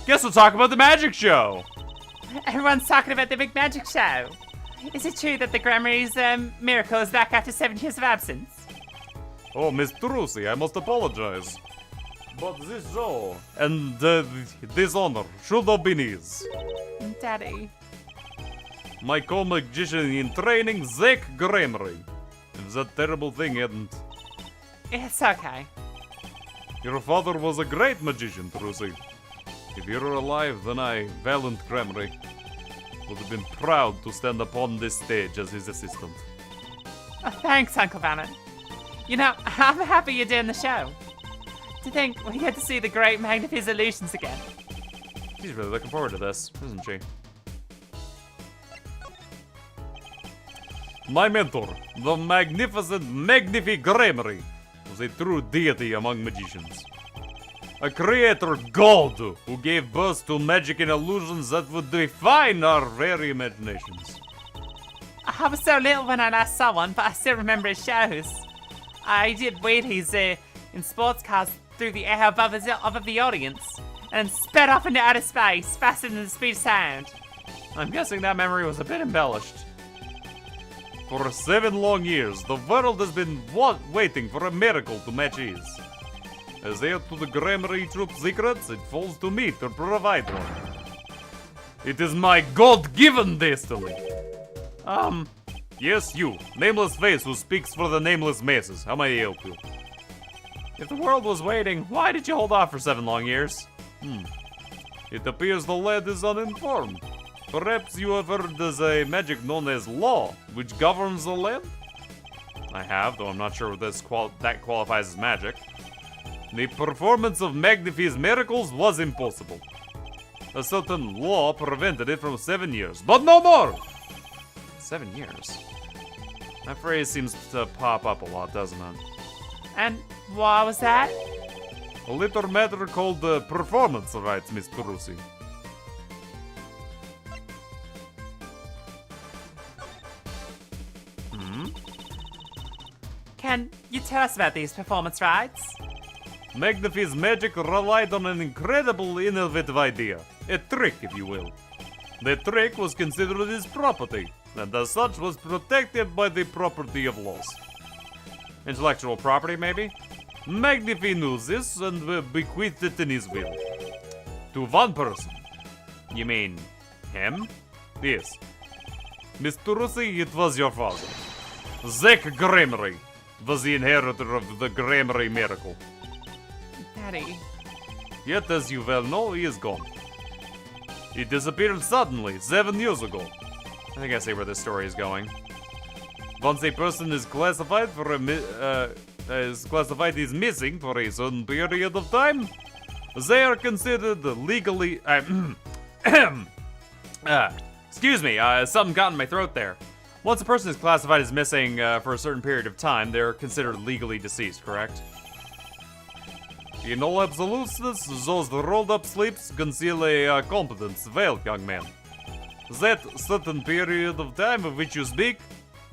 Guess we'll talk about the magic show. Everyone's talking about the big magic show. Is it true that the Grammy's miracle is back after 7 years of absence? Oh, Miss Trucy, I must apologize. But this show and this honor should have been his. Daddy. My co-magician in training, Zach Gramery. If that terrible thing hadn't... It's okay. Your father was a great magician, Trucy. If you were alive, then I, Valiant Gramery, would have been proud to stand upon this stage as his assistant. Oh, thanks, Uncle Valiant. You know, I'm happy you're doing the show. To think we get to see the great Magnifi's illusions again. She's really looking forward to this, isn't she? My mentor, the magnificent Magnifi Gramery, was a true deity among magicians. A creator god who gave birth to magic and illusions that would define our very imaginations. I was so little when I last saw one, but I still remember his shows. I did wheelies in sports cars through the air above the audience, and sped off into outer space faster than the speed of sound. I'm guessing that memory was a bit embellished. For 7 long years, the world has been waiting for a miracle to match his. As heir to the Gramery Troop's secrets, it falls to me to provide one. It is my God-given destiny. Yes, you, nameless face who speaks for the nameless masses. How may I help you? If the world was waiting, why did you hold off for 7 long years? It appears the lad is uninformed. Perhaps you have heard there's a magic known as law, which governs the land? I have, though I'm not sure if that qualifies as magic. The performance of Magnifi's miracles was impossible. A certain law prevented it from 7 years, but no more! 7 years? That phrase seems to pop up a lot, doesn't it? And what was that? A little matter called performance rights, Miss Trucy. Can you tell us about these performance rights? Magnifi's magic relied on an incredible innovative idea. A trick, if you will. The trick was considered his property, and as such was protected by the property of laws. Intellectual property, maybe? Magnifi knew this and bequeathed it in his will. To one person. You mean him? Yes. Miss Trucy, it was your father. Zach Gramery was the inheritor of the Gramery miracle. Daddy. Yet, as you well know, he is gone. He disappeared suddenly, 7 years ago. I think I see where this story is going. Once a person is classified as missing for a certain period of time, they are considered legally. Excuse me, something got in my throat there. Once a person is classified as missing for a certain period of time, they're considered legally deceased, correct? In all absoluteness, those rolled-up sleeves conceal a competence. Well, young man, that certain period of time of which you speak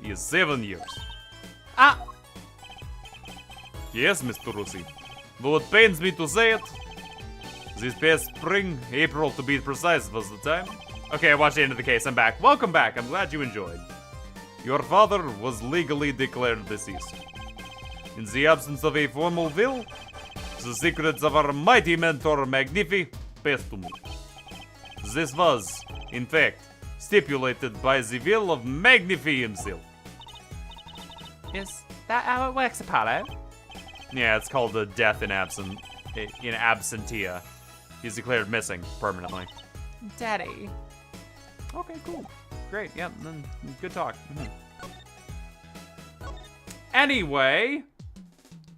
is 7 years. Yes, Mr. Rusi. Though it pains me to say it, this past spring, April to be precise, was the time. Okay, I watched the end of the case. I'm back. Welcome back. I'm glad you enjoyed. Your father was legally declared deceased. In the absence of a formal will, the secrets of our mighty mentor Magnifi passed to me. This was, in fact, stipulated by the will of Magnifi himself. Is that how it works, Apollo? Yeah, it's called a death in absentia. He's declared missing permanently. Daddy. Okay, cool. Great, yep, then good talk. Anyway.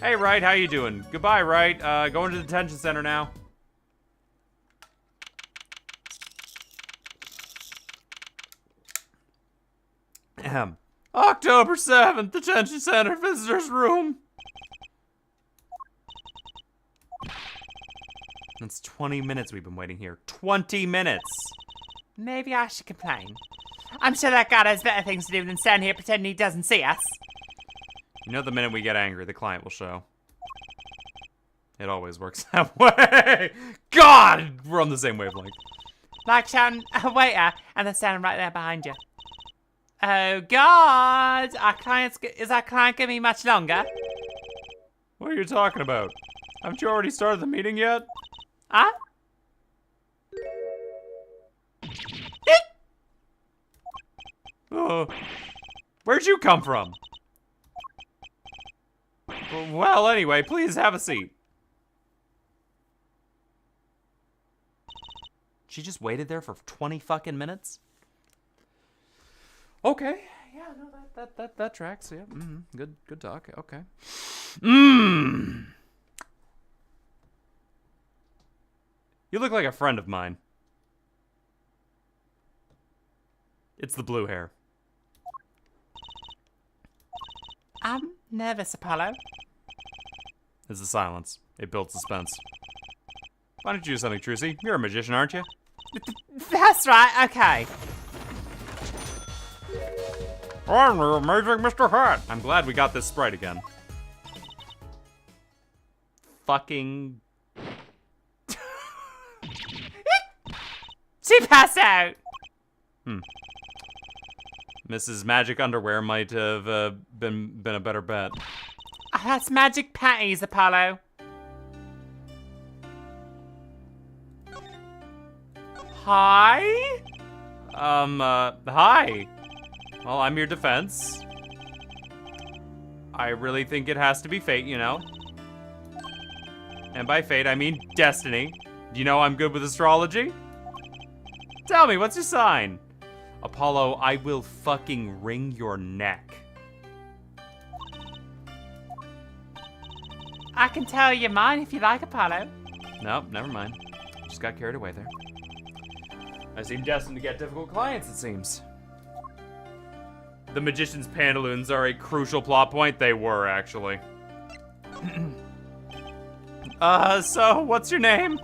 Hey, Wright, how you doing? Goodbye, Wright. Going to the detention center now. October 7th, detention center, visitor's room. That's 20 minutes we've been waiting here. 20 minutes! Maybe I should complain. I'm sure that guy has better things to do than stand here pretending he doesn't see us. You know, the minute we get angry, the client will show. It always works that way. God! We're on the same wavelength. Like shouting, a waiter, and then standing right there behind you. Oh God! Is our client gonna be much longer? What are you talking about? Haven't you already started the meeting yet? Huh? Oh, where'd you come from? Well, anyway, please have a seat. She just waited there for 20 fucking minutes? Okay. Yeah, no, that tracks. Yeah. Good talk. Okay. You look like a friend of mine. It's the blue hair. I'm nervous, Apollo. It's the silence. It builds suspense. Why don't you do something, Trucy? You're a magician, aren't you? That's right, okay. I'm the amazing Mr. Hat. I'm glad we got this sprite again. Fucking... She passed out! Mrs. Magic Underwear might have been a better bet. Oh, that's magic patties, Apollo. Hi? Hi. Well, I'm your defense. I really think it has to be fate, you know? And by fate, I mean destiny. Do you know I'm good with astrology? Tell me, what's your sign? Apollo, I will fucking wring your neck. I can tell you mine if you like, Apollo. Nope, never mind. Just got carried away there. I seem destined to get difficult clients, it seems. The magician's pantaloons are a crucial plot point. They were, actually. So, what's your name?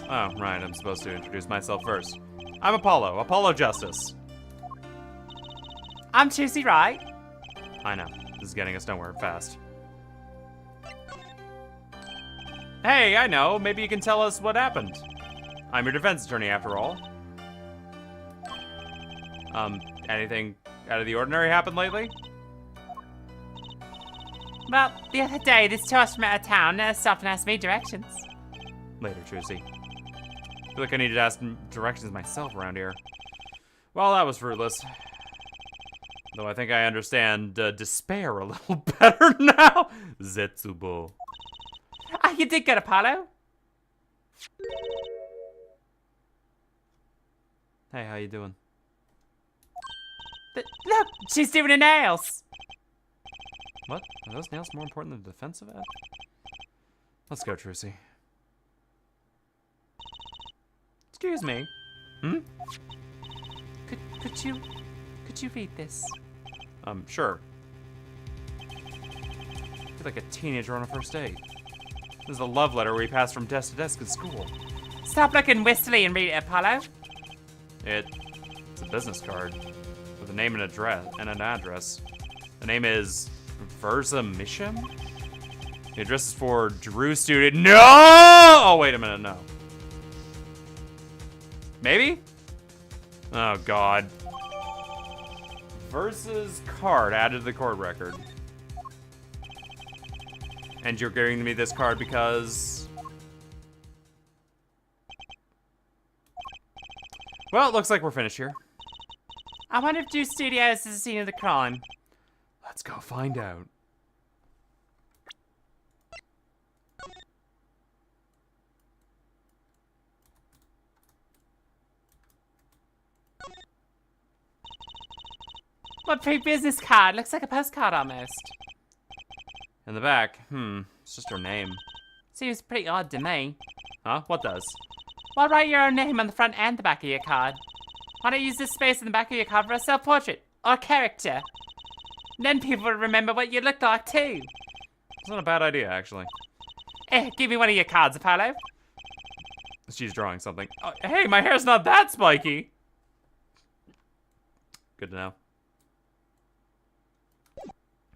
Oh, right, I'm supposed to introduce myself first. I'm Apollo, Apollo Justice. I'm Trucy Wright. I know, this is getting us nowhere fast. Hey, I know, maybe you can tell us what happened. I'm your defense attorney, after all. Anything out of the ordinary happened lately? Well, the other day, this tourist from out of town stopped and asked me directions. Later, Trucy. I feel like I need to ask directions myself around here. Well, that was fruitless. Though I think I understand despair a little better now. Zetsubo. Ah, you did good, Apollo. Hey, how you doing? Look, she's doing her nails. What? Are those nails more important than the defensive ad? Let's go, Trucy. Excuse me. Could you read this? Sure. I feel like a teenager on a first date. This is a love letter we passed from desk to desk in school. Stop looking wistfully and read it, Apollo. It's a business card with a name and an address. The name is Versa Misham? The address is for Drew Student. No! Oh, wait a minute, no. Maybe? Oh, God. Versa's card added to the court record. And you're giving me this card because... Well, it looks like we're finished here. I wonder if Drew Studios is the scene of the crime. Let's go find out. What pretty business card? Looks like a postcard almost. In the back, it's just her name. Seems pretty odd to me. Huh? What does? Why write your own name on the front and the back of your card? Why not use this space in the back of your card for a self-portrait or a character? Then people will remember what you look like too. It's not a bad idea, actually. Give me one of your cards, Apollo. She's drawing something. Oh, hey, my hair's not that spiky. Good to know.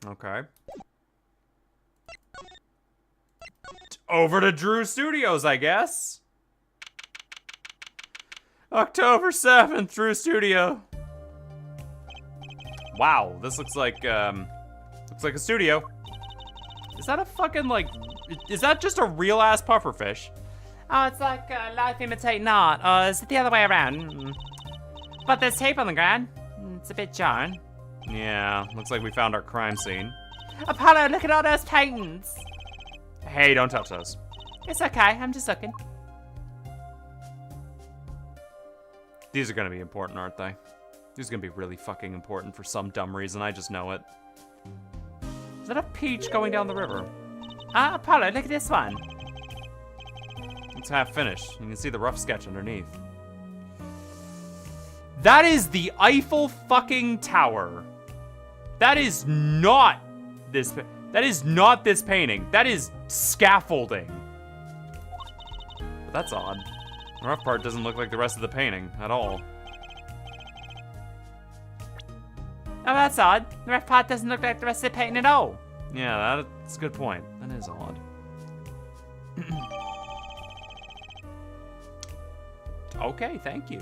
Okay. Over to Drew Studios, I guess. October 7th, Drew Studio. Wow, this looks like a studio. Is that a fucking, like, is that just a real-ass pufferfish? Oh, it's like life imitating art, or is it the other way around? But there's tape on the ground. It's a bit jarring. Yeah, looks like we found our crime scene. Apollo, look at all those paintings. Hey, don't touch those. It's okay, I'm just looking. These are gonna be important, aren't they? These are gonna be really fucking important for some dumb reason, I just know it. Is that a peach going down the river? Apollo, look at this one. It's half finished. You can see the rough sketch underneath. That is the Eiffel fucking Tower. That is not this. That is not this painting. That is scaffolding. But that's odd. The rough part doesn't look like the rest of the painting at all. Oh, that's odd. The rough part doesn't look like the rest of the painting at all. Yeah, that's a good point. That is odd. Okay, thank you.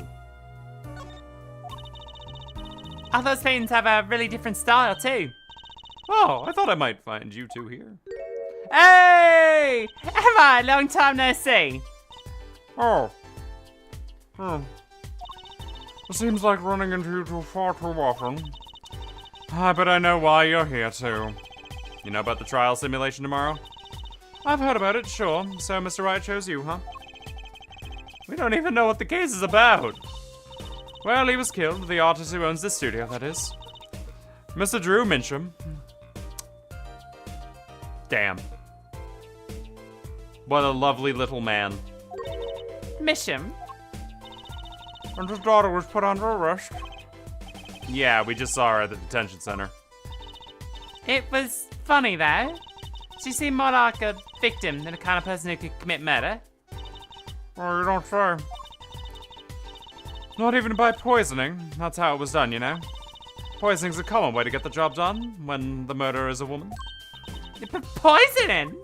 All those paintings have a really different style too. Oh, I thought I might find you two here. Hey! Emma, long time no see. Oh. It seems like running into you two far too often. I bet I know why you're here too. You know about the trial simulation tomorrow? I've heard about it, sure. So Mr. Wright chose you, huh? We don't even know what the case is about. Well, he was killed, the artist who owns this studio, that is. Mr. Drew Minsham. Damn. What a lovely little man. Misham? And his daughter was put under arrest. Yeah, we just saw her at the detention center. It was funny though. She seemed more like a victim than the kind of person who could commit murder. Oh, you don't say. Not even by poisoning. That's how it was done, you know. Poisoning's a common way to get the job done when the murderer is a woman. Poisoning?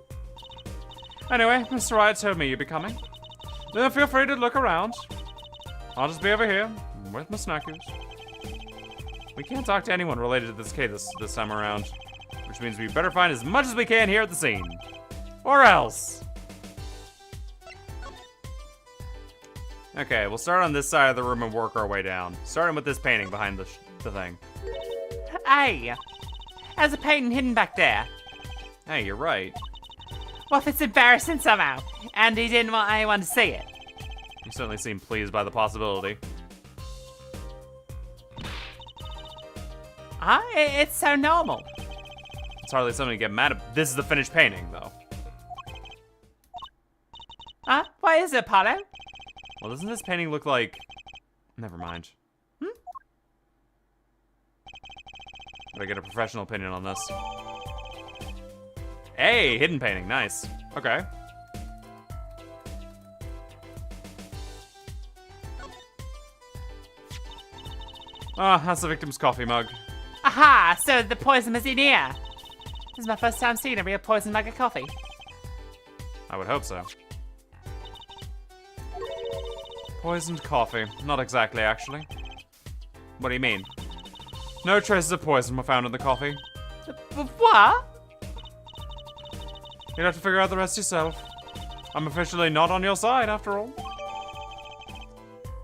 Anyway, Mr. Wright told me you'd be coming. Then feel free to look around. I'll just be over here with my snackies. We can't talk to anyone related to this case this time around, which means we better find as much as we can here at the scene. Or else. Okay, we'll start on this side of the room and work our way down, starting with this painting behind the thing. Hey, there's a painting hidden back there. Hey, you're right. What if it's embarrassing somehow, and he didn't want anyone to see it? You certainly seem pleased by the possibility. It's so normal. It's hardly something to get mad at. This is the finished painting, though. What is it, Apollo? Well, doesn't this painting look like... Never mind. Gotta get a professional opinion on this. Hey, hidden painting, nice. Okay. That's the victim's coffee mug. Aha, so the poison was in here. This is my first time seeing a real poison mug of coffee. I would hope so. Poisoned coffee. Not exactly, actually. What do you mean? No traces of poison were found in the coffee. What? You'd have to figure out the rest yourself. I'm officially not on your side, after all.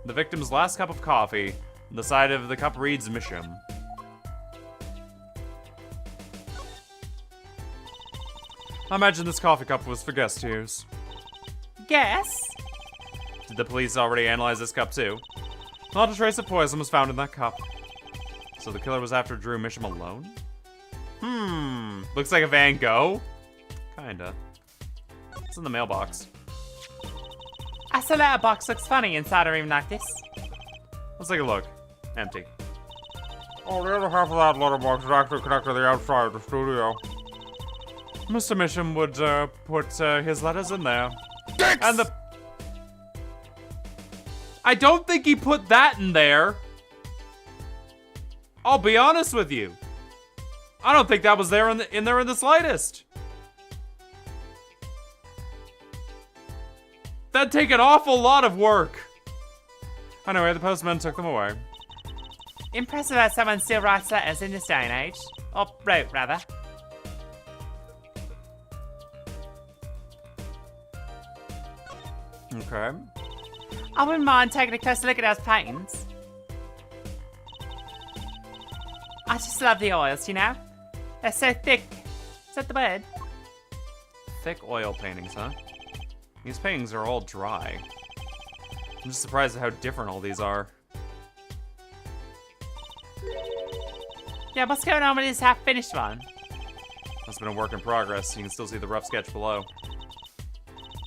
The victim's last cup of coffee. The side of the cup reads Misham. I imagine this coffee cup was for guests to use. Guess? Did the police already analyze this cup too? Not a trace of poison was found in that cup. So the killer was after Drew Misham alone? Looks like a Van Gogh? Kinda. It's in the mailbox. As a letterbox looks funny inside a room like this. Let's take a look. Empty. Oh, the other half of that letterbox is actually connected to the outside of the studio. Mr. Misham would put his letters in there. And the... I don't think he put that in there. I'll be honest with you. I don't think that was there in there in the slightest. That'd take an awful lot of work. Anyway, the postman took them away. Impressive that someone still writes letters in this day and age. Or wrote, rather. Okay. I wouldn't mind taking a closer look at those paintings. I just love the oils, you know? They're so thick. Is that the word? Thick oil paintings, huh? These paintings are all dry. I'm just surprised at how different all these are. Yeah, what's going on with this half-finished one? Must have been a work in progress. You can still see the rough sketch below.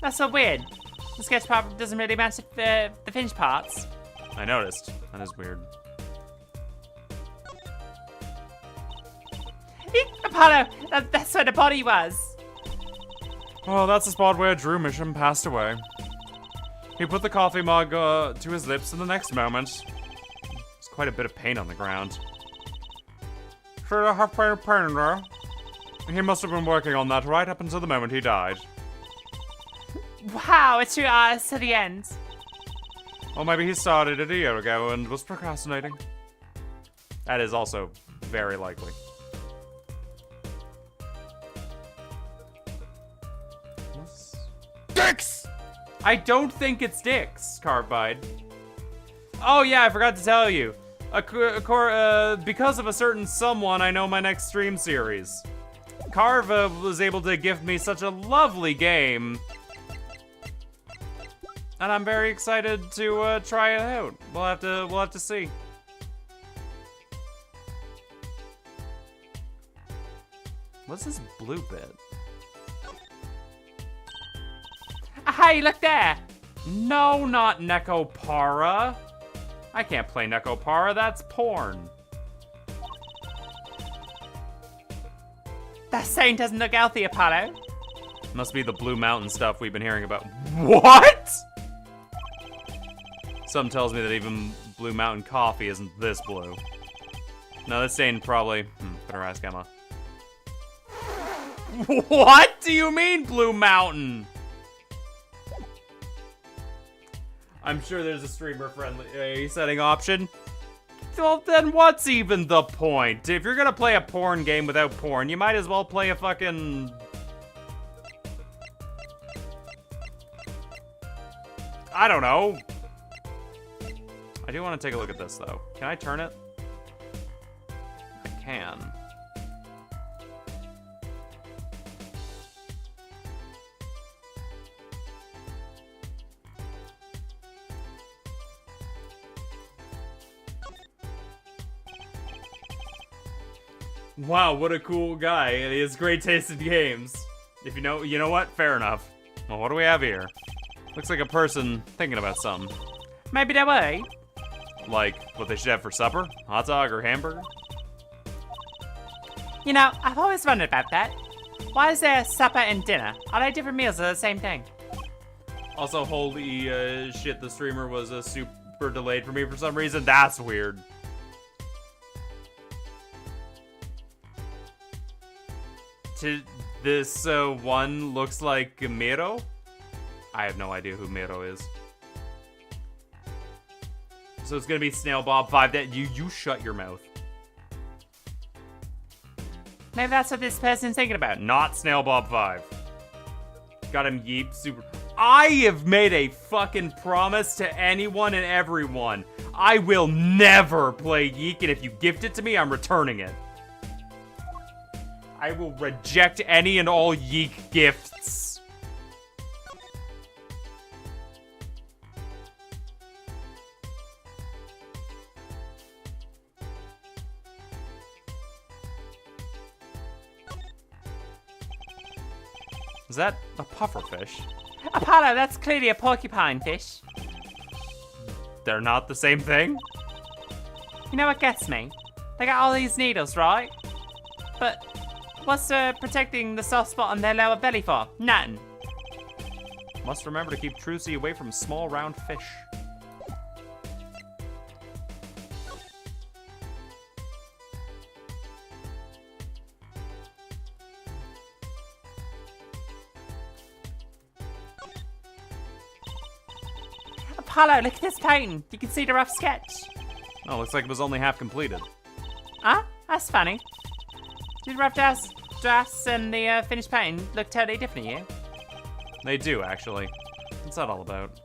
That's so weird. The sketch part doesn't really match the finished parts. I noticed. That is weird. Apollo, that's where the body was. Well, that's the spot where Drew Misham passed away. He put the coffee mug to his lips in the next moment. There's quite a bit of paint on the ground. Sure, I have paint there. He must have been working on that right up until the moment he died. Wow, it's your eyes to the end. Or maybe he started it a year ago and was procrastinating. That is also very likely. Dicks! I don't think it's dicks, Carbide. Oh yeah, I forgot to tell you. Because of a certain someone, I know my next stream series. Carva was able to gift me such a lovely game. And I'm very excited to try it out. We'll have to see. What's this blue bit? Hey, look there. No, not Nekopara. I can't play Nekopara, that's porn. That sign doesn't look healthy, Apollo. Must be the Blue Mountain stuff we've been hearing about. What? Something tells me that even Blue Mountain coffee isn't this blue. No, this stain probably... better ask Emma. What do you mean, Blue Mountain? I'm sure there's a streamer-friendly setting option. Well, then what's even the point? If you're gonna play a porn game without porn, you might as well play a fucking... I don't know. I do want to take a look at this, though. Can I turn it? I can. Wow, what a cool guy. He has great taste in games. If you know what? Fair enough. Well, what do we have here? Looks like a person thinking about something. Maybe that way. Like what they should have for supper? Hot dog or hamburger? You know, I've always wondered about that. Why is there supper and dinner? Are they different meals or the same thing? Also, holy shit, the streamer was super delayed for me for some reason. That's weird. This one looks like Miro. I have no idea who Miro is. So it's gonna be Snail Bob 5. That you shut your mouth. Maybe that's what this person's thinking about. Not Snail Bob 5. Got him yeep super. I have made a fucking promise to anyone and everyone. I will never play Yeek, and if you gift it to me, I'm returning it. I will reject any and all Yeek gifts. Is that a pufferfish? Apollo, that's clearly a porcupine fish. They're not the same thing? You know what gets me? They got all these needles, right? But what's protecting the soft spot on their lower belly for? Nothing. Must remember to keep Trucy away from small round fish. Apollo, look at this painting. You can see the rough sketch. Oh, looks like it was only half completed. Huh? That's funny. Did rough drafts and the finished painting look totally different to you? They do, actually. What's that all about?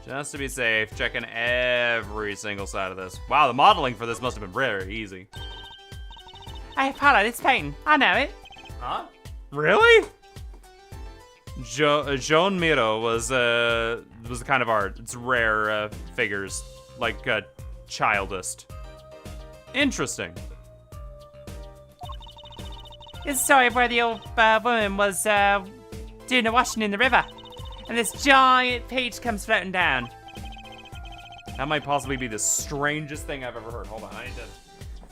Just to be safe, checking every single side of this. Wow, the modeling for this must have been very easy. Hey, Apollo, this painting. I know it. Huh? Really? Joan Miro was the kind of art. It's rare figures, like childist. Interesting. It's a story of where the old woman was doing the washing in the river, and this giant peach comes floating down. That might possibly be the strangest thing I've ever heard. Hold on, I need to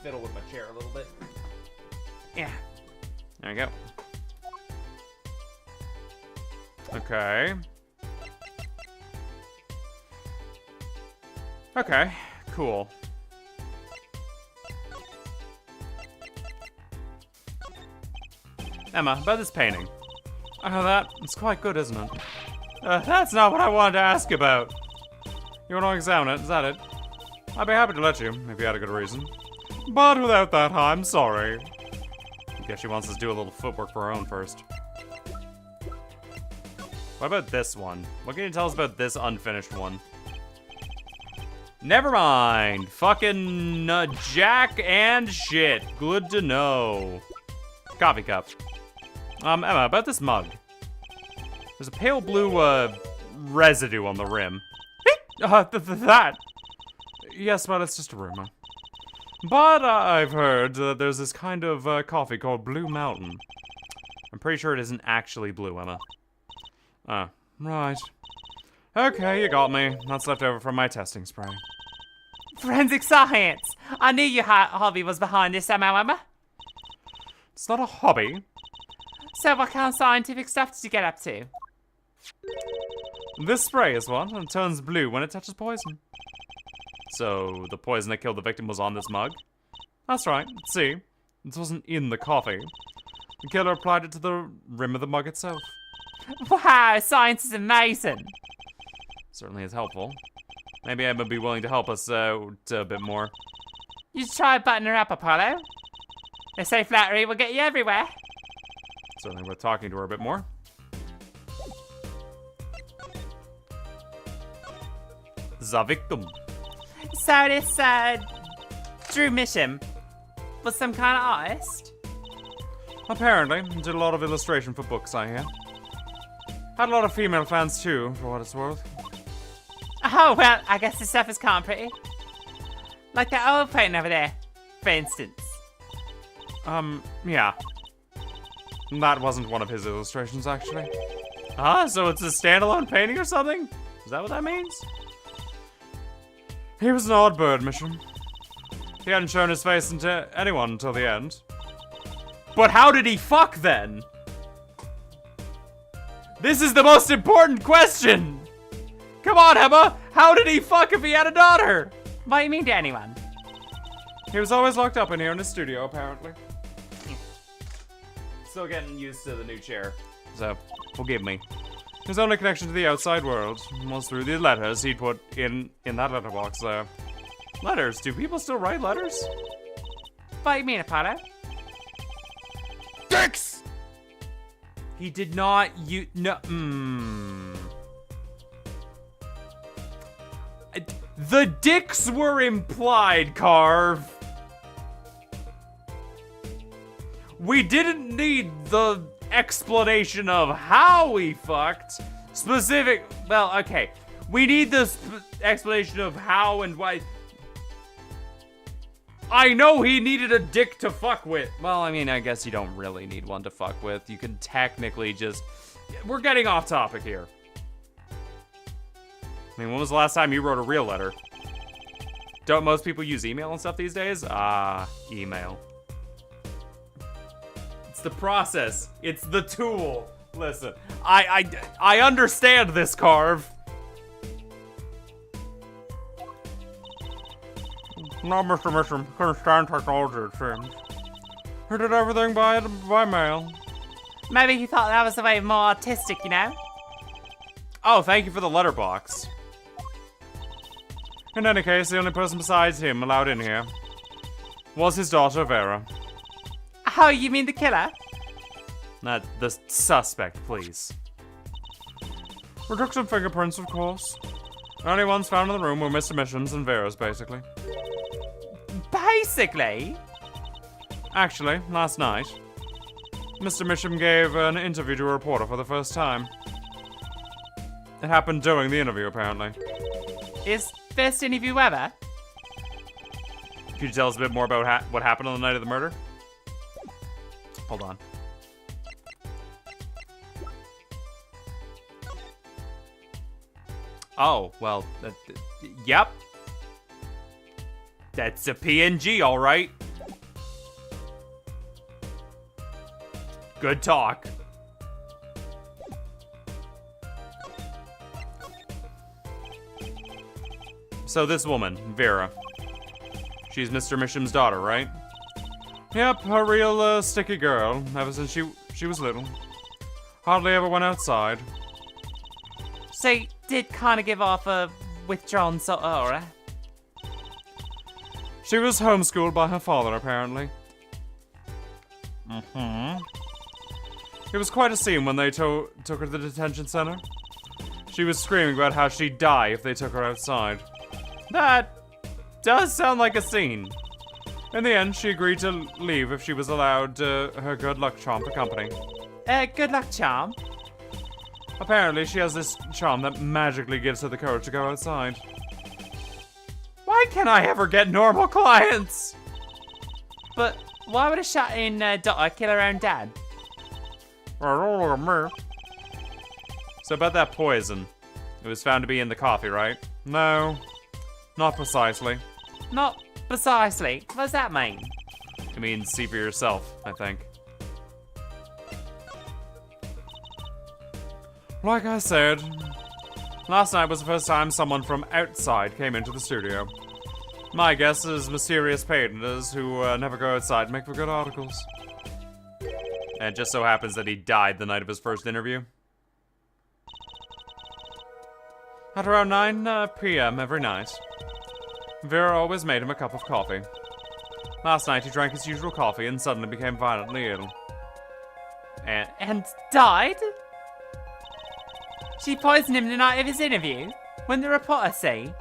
fiddle with my chair a little bit. Yeah. There you go. Okay. Okay, cool. Emma, about this painting. It's quite good, isn't it? That's not what I wanted to ask about. You want to examine it, is that it? I'd be happy to let you, if you had a good reason. But without that, I'm sorry. I guess she wants us to do a little footwork for her own first. What about this one? What can you tell us about this unfinished one? Never mind. Fucking jack and shit. Good to know. Coffee cup. Emma, about this mug. There's a pale blue, residue on the rim. That? Yes, well, it's just a rumor. But I've heard that there's this kind of coffee called Blue Mountain. I'm pretty sure it isn't actually blue, Emma. Oh, right. Okay, you got me. That's left over from my testing spray. Forensic science! I knew your hobby was behind this somehow, Emma. It's not a hobby. So what kind of scientific stuff did you get up to? This spray is one, and it turns blue when it touches poison. So, the poison that killed the victim was on this mug? That's right, see? It wasn't in the coffee. The killer applied it to the rim of the mug itself. Wow, science is amazing. Certainly is helpful. Maybe Emma would be willing to help us out a bit more. You should try buttoning her up, Apollo. They say flattery will get you everywhere. Certainly worth talking to her a bit more. The victim. So this, Drew Misham was some kind of artist? Apparently, did a lot of illustration for books, I hear. Had a lot of female fans too, for what it's worth. Oh, well, I guess his stuff is kind of pretty. Like that old painting over there, for instance. Yeah. That wasn't one of his illustrations, actually. Ah, so it's a standalone painting or something? Is that what that means? He was an odd bird, Mission. He hadn't shown his face to anyone until the end. But how did he fuck then? This is the most important question! Come on, Emma! How did he fuck if he had a daughter? What do you mean to anyone? He was always locked up in here in his studio, apparently. Still getting used to the new chair, so forgive me. His only connection to the outside world was through the letters he'd put in that letterbox there. Letters? Do people still write letters? What do you mean, Apollo? Dicks! He did not use... No... The dicks were implied, Carve. We didn't need the explanation of how he fucked. Well, okay. We need the explanation of how and why. I know he needed a dick to fuck with. Well, I mean, I guess you don't really need one to fuck with. You can technically just... We're getting off topic here. I mean, when was the last time you wrote a real letter? Don't most people use email and stuff these days? Email. It's the process. It's the tool. Listen, I understand this, Carve. No, Mr. Mission, couldn't stand technology, it seems. He did everything by mail. Maybe he thought that was the way more artistic, you know? Oh, thank you for the letterbox. In any case, the only person besides him allowed in here was his daughter, Vera. Oh, you mean the killer? Not the suspect, please. We took some fingerprints, of course. The only ones found in the room were Mr. Mission's and Vera's, basically. Basically? Actually, last night, Mr. Mission gave an interview to a reporter for the first time. It happened during the interview, apparently. His first interview ever? Could you tell us a bit more about what happened on the night of the murder? Hold on. Oh, well, yep. That's a PNG, all right. Good talk. So this woman, Vera, she's Mr. Misham's daughter, right? Yep, a real sticky girl, ever since she was little. Hardly ever went outside. So he did kind of give off a withdrawn sort of aura. She was homeschooled by her father, apparently. It was quite a scene when they took her to the detention center. She was screaming about how she'd die if they took her outside. That does sound like a scene. In the end, she agreed to leave if she was allowed her good luck charm for company. Good luck charm. Apparently, she has this charm that magically gives her the courage to go outside. Why can't I ever get normal clients? But why would a shut-in daughter kill her own dad? So So about that poison. It was found to be in the coffee, right? no, not precisely. Not precisely. What does that mean? It means see for yourself, I think. Like I said, last night was the first time someone from outside came into the studio. My guess is mysterious painters who never go outside and make for good articles. And it just so happens that he died the night of his first interview. At around 9 p.m. every night, Vera always made him a cup of coffee. Last night he drank his usual coffee and suddenly became violently ill. And died? She poisoned him the night of his interview? When the reporter see?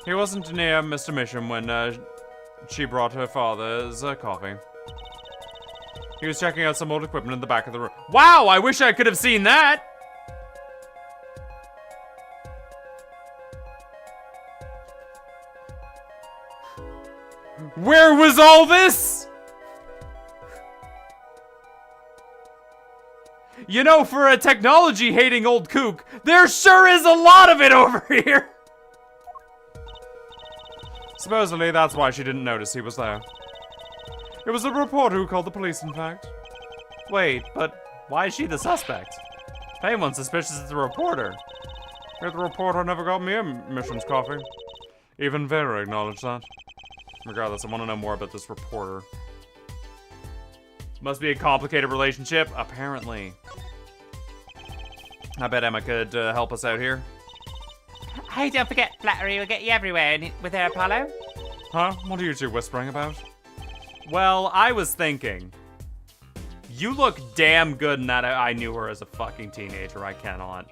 He wasn't near Mr. Mission when she brought her father's coffee. He was checking out some old equipment in the back of the room. Wow, I wish I could have seen that! Where was all this? You know, for a technology-hating old kook, there sure is a lot of it over here! Supposedly, that's why she didn't notice he was there. It was the reporter who called the police, in fact. Wait, but why is she the suspect? If anyone's suspicious, it's the reporter. Yet the reporter never got me a Mission's coffee. Even Vera acknowledged that. Regardless, I want to know more about this reporter. Must be a complicated relationship, apparently. I bet Emma could help us out here. Hey, don't forget, flattery will get you everywhere with her Apollo. Huh? What are you two whispering about? Well, I was thinking. You look damn good in that I knew her as a fucking teenager. I cannot.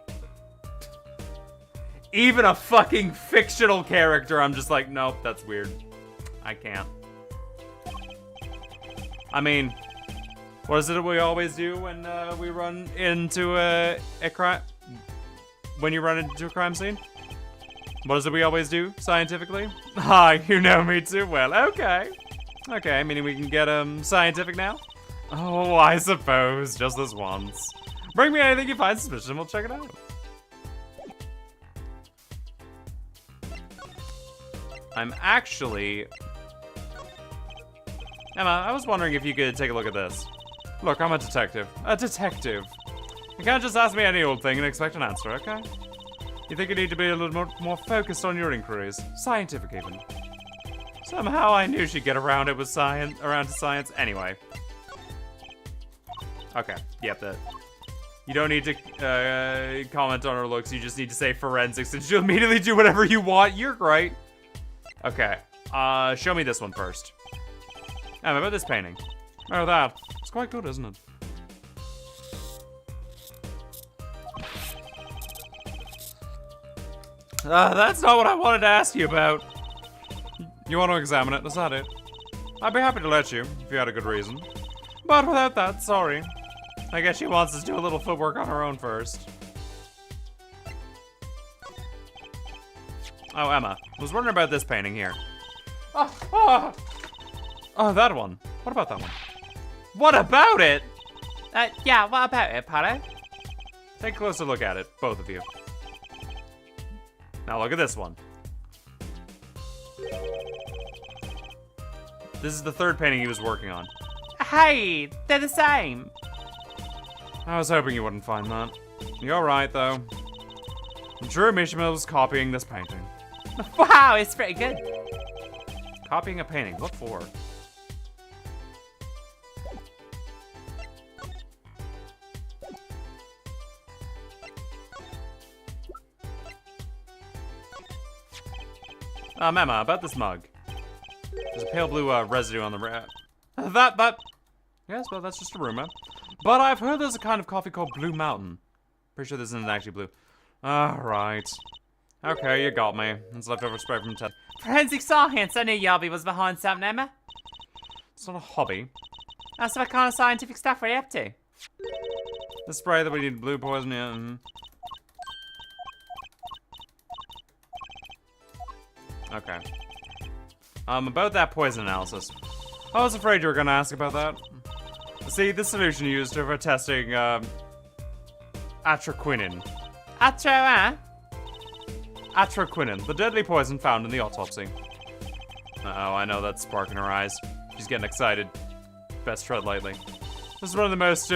Even a fucking fictional character, I'm just like, nope, that's weird. I can't. I mean, What is it we always do when we run into a crime? When you run into a crime scene? What is it we always do, scientifically? Ah, you know me too well. Okay. Okay, meaning we can get, scientific now? Oh, I suppose. Just this once. Bring me anything you find suspicious and we'll check it out. I'm actually... Emma, I was wondering if you could take a look at this. Look, I'm a detective. A detective. You can't just ask me any old thing and expect an answer, okay? You think you need to be a little more focused on your inquiries. Scientific, even. Somehow I knew she'd get around to science. Anyway. Okay, yep, that. You don't need to comment on her looks. You just need to say forensics and she'll immediately do whatever you want. You're great. Okay, show me this one first. How about this painting? Oh, that. It's quite good, isn't it? That's not what I wanted to ask you about. You want to examine it? Is that it? I'd be happy to let you, if you had a good reason. But without that, sorry. I guess she wants us to do a little footwork on her own first. Oh, Emma. I was wondering about this painting here. Oh, that one. What about that one? What about it? Yeah, what about it, Paolo? Take a closer look at it, both of you. Now look at this one. This is the third painting he was working on. Hey, they're the same. I was hoping you wouldn't find that. You're right, though. Drew Mishima was copying this painting. Wow, it's pretty good. Copying a painting, what for? Emma, about this mug. There's a pale blue residue on the yes, well, that's just a rumor. But I've heard there's a kind of coffee called Blue Mountain. Pretty sure this isn't actually blue. Alright. Okay, you got me. It's leftover spray from test. Forensic science, I knew Yabby was behind something, Emma. It's not a hobby. That's what kind of scientific stuff we're up to. The spray that we need blue poison in. Okay. About that poison analysis. I was afraid you were gonna ask about that. See, the solution used for testing, atroquinin. Atroquinin, the deadly poison found in the autopsy. Uh-oh, I know that spark in her eyes. She's getting excited. Best tread lightly. This is one of the most,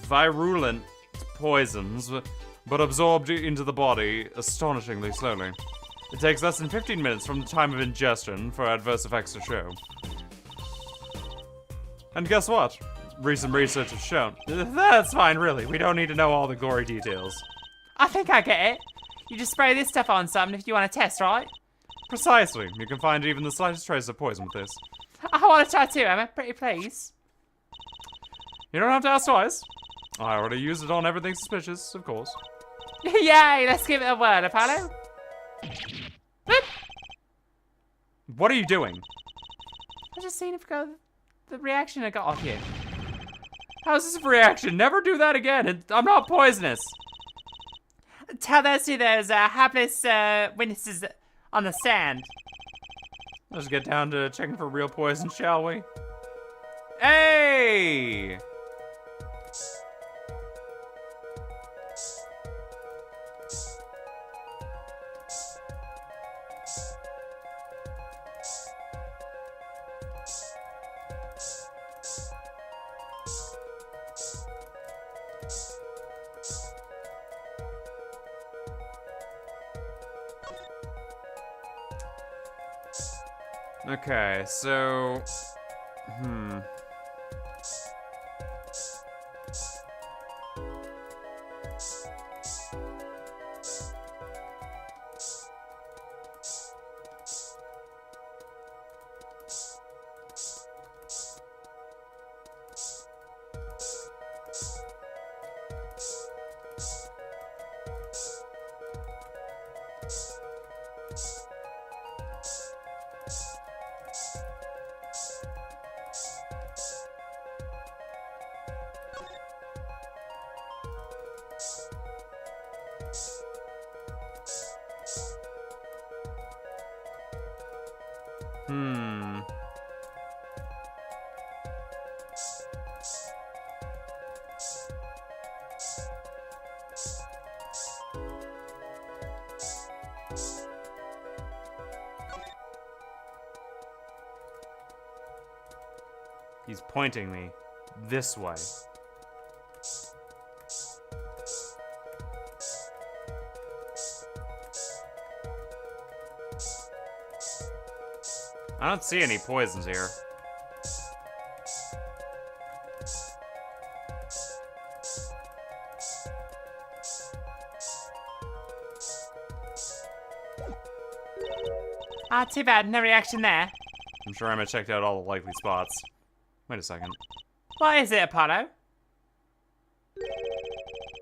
virulent poisons, but absorbed into the body astonishingly slowly. It takes less than 15 minutes from the time of ingestion for adverse effects to show. And guess what? Recent research has shown. That's fine, really. We don't need to know all the gory details. I think I get it. You just spray this stuff on something if you want to test, right? Precisely. You can find even the slightest trace of poison with this. I want to try too, Emma. Pretty please. You don't have to ask twice. I already used it on everything suspicious, of course. Yay, let's give it a whirl, Apollo. What are you doing? I just seen if the reaction I got off you. How's this a reaction? Never do that again. I'm not poisonous. Tell those two there's hapless witnesses on the stand. Let's get down to checking for real poison, shall we? Hey! Okay, so... He's pointing me this way. I don't see any poisons here. Ah, too bad, no reaction there. I'm sure Emma checked out all the likely spots. Wait a second. What is it, Apollo?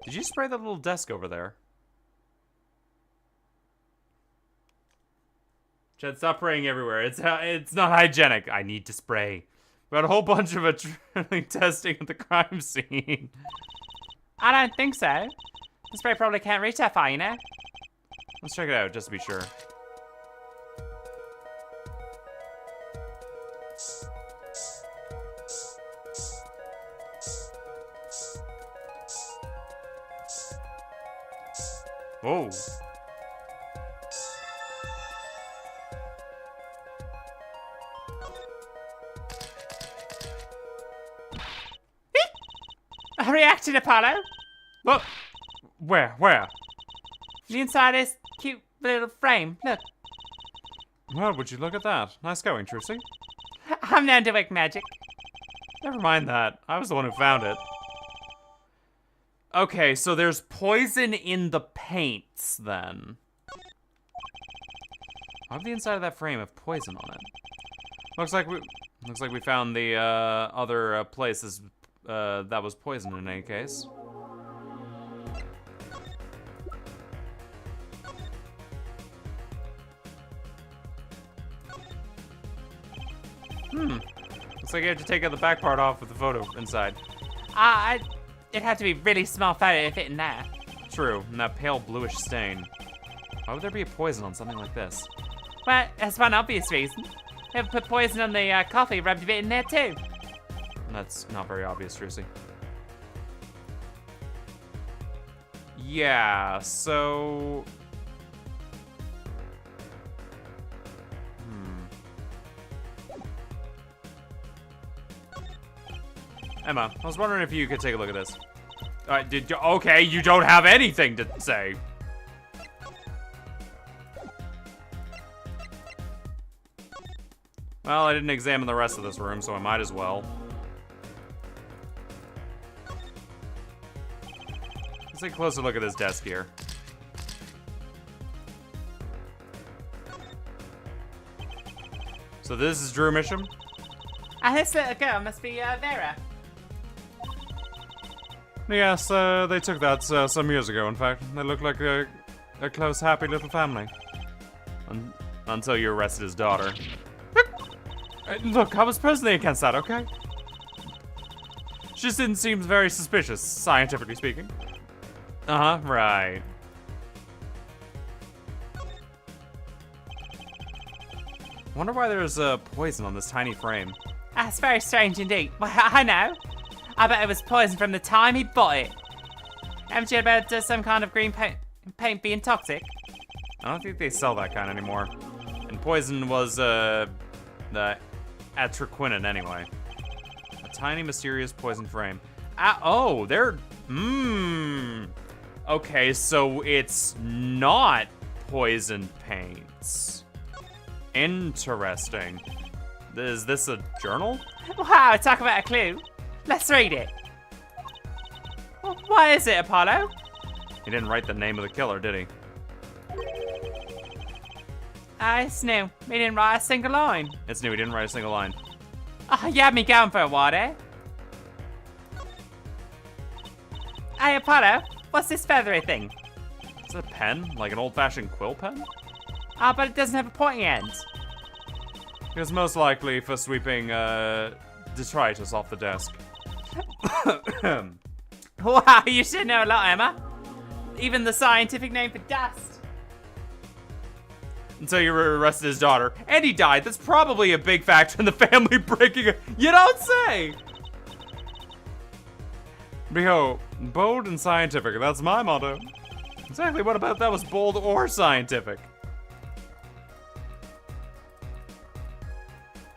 Did you spray that little desk over there? Chad, stop spraying everywhere. It's not hygienic. I need to spray. We got a whole bunch of adrenaline testing at the crime scene. I don't think so. The spray probably can't reach that far, you know? Let's check it out, just to be sure. Whoa. A reaction, Apollo. Look! Where? The inside this cute little frame. Look, Well, would you look at that? Nice going, Trucy. I'm known to work magic. Never mind that. I was the one who found it. Okay, so there's poison in the paints, then. Why would the inside of that frame have poison on it? Looks like we found the other places that was poison in any case. Looks like you have to take out the back part off with the photo inside. It'd have to be really small photo to fit in there. True, and that pale bluish stain. Why would there be a poison on something like this? Well, that's one obvious reason. They've put poison on the coffee, rubbed a bit in there too. That's not very obvious, Trucy. Yeah, so... Emma, I was wondering if you could take a look at this. Okay, you don't have anything to say. Well, I didn't examine the rest of this room, so I might as well. Let's take a closer look at this desk here. So this is Drew Misham? And this little girl must be Vera. Yes, they took that some years ago, in fact. They look like a close, happy little family. Until you arrested his daughter. Look, I was personally against that, okay? She just didn't seem very suspicious, scientifically speaking. Uh-huh, right. Wonder why there's poison on this tiny frame. That's very strange indeed. Well, I know. I bet it was poison from the time he bought it. Haven't you heard about some kind of green paint being toxic? I don't think they sell that kind anymore. And poison was, the atroquinin anyway. A tiny, mysterious poison frame. Oh, they're... Okay, so it's not poison paints. Interesting. Is this a journal? Wow, talk about a clue. Let's read it. What is it, Apollo? He didn't write the name of the killer, did he? It's new. He didn't write a single line. It's new, he didn't write a single line. Oh, you had me going for a while there. Hey, Apollo, what's this feathery thing? Is it a pen? Like an old-fashioned quill pen? Ah, but it doesn't have a pointy end. It was most likely for sweeping detritus off the desk. Wow, you should know a lot, Emma. Even the scientific name for dust. Until you arrested his daughter. And he died. That's probably a big factor in the family breaking. You don't say! Behold, bold and scientific. That's my motto. Exactly what about that was bold or scientific?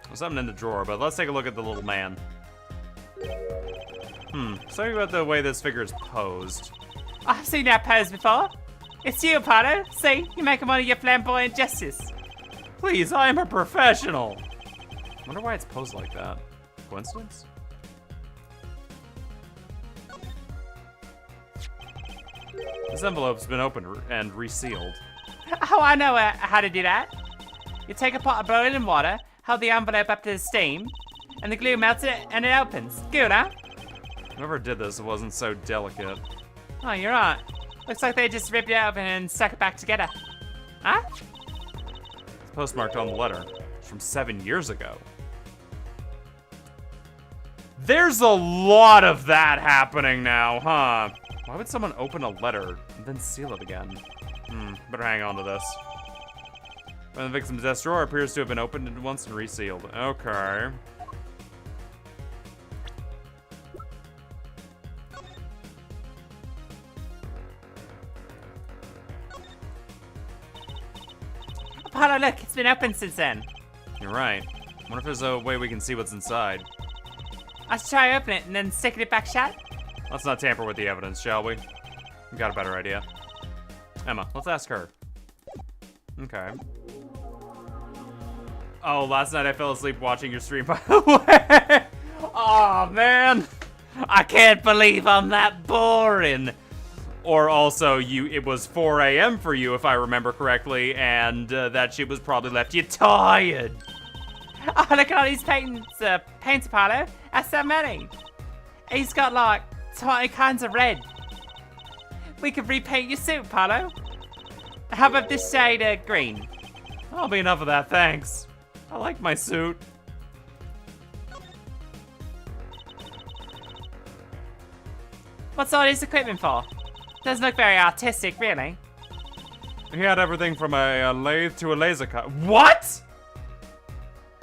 There's something in the drawer, but let's take a look at the little man. Something about the way this figure is posed. I've seen that pose before. It's you, Apollo. See, you're making one of your flamboyant gestures. Please, I am a professional. Wonder why it's posed like that. Coincidence? This envelope's been opened and resealed. Oh, I know how to do that. You take a pot of boiling water, hold the envelope up to the steam, and the glue melts it and it opens. Good, huh? Whoever did this wasn't so delicate. Oh, you're right. Looks like they just ripped it open and stuck it back together. Huh? It's postmarked on the letter. It's from 7 years ago. There's a lot of that happening now, huh? Why would someone open a letter and then seal it again? Better hang on to this. When the victim's desk drawer appears to have been opened once and resealed. Okay. Apollo, look, it's been open since then. You're right. Wonder if there's a way we can see what's inside. I should try open it and then sticking it back shut. Let's not tamper with the evidence, shall we? We got a better idea. Emma, let's ask her. Okay. Oh, last night I fell asleep watching your stream, by the way. Oh, man. I can't believe I'm that boring. Or also, it was 4 a.m. for you, if I remember correctly, and that shit was probably left you tired. Oh, look at all these paints, Apollo. That's so many. He's got like 20 kinds of red. We could repaint your suit, Apollo. How about this shade of green? That'll be enough of that, thanks. I like my suit. What's all this equipment for? Doesn't look very artistic, really. He had everything from a lathe to a laser cut. What?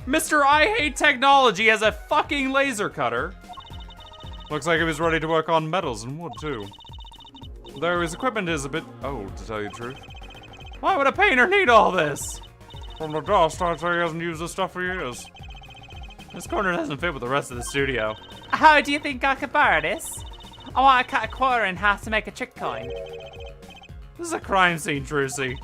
Mr. I Hate Technology has a fucking laser cutter. Looks like he was ready to work on metals and wood, too. Though his equipment is a bit old, to tell you the truth. Why would a painter need all this? From the dust, I'd say he hasn't used this stuff for years. This corner doesn't fit with the rest of the studio. How do you think I could borrow this? I want to cut a quarter in half to make a trick coin. This is a crime scene, Trucy.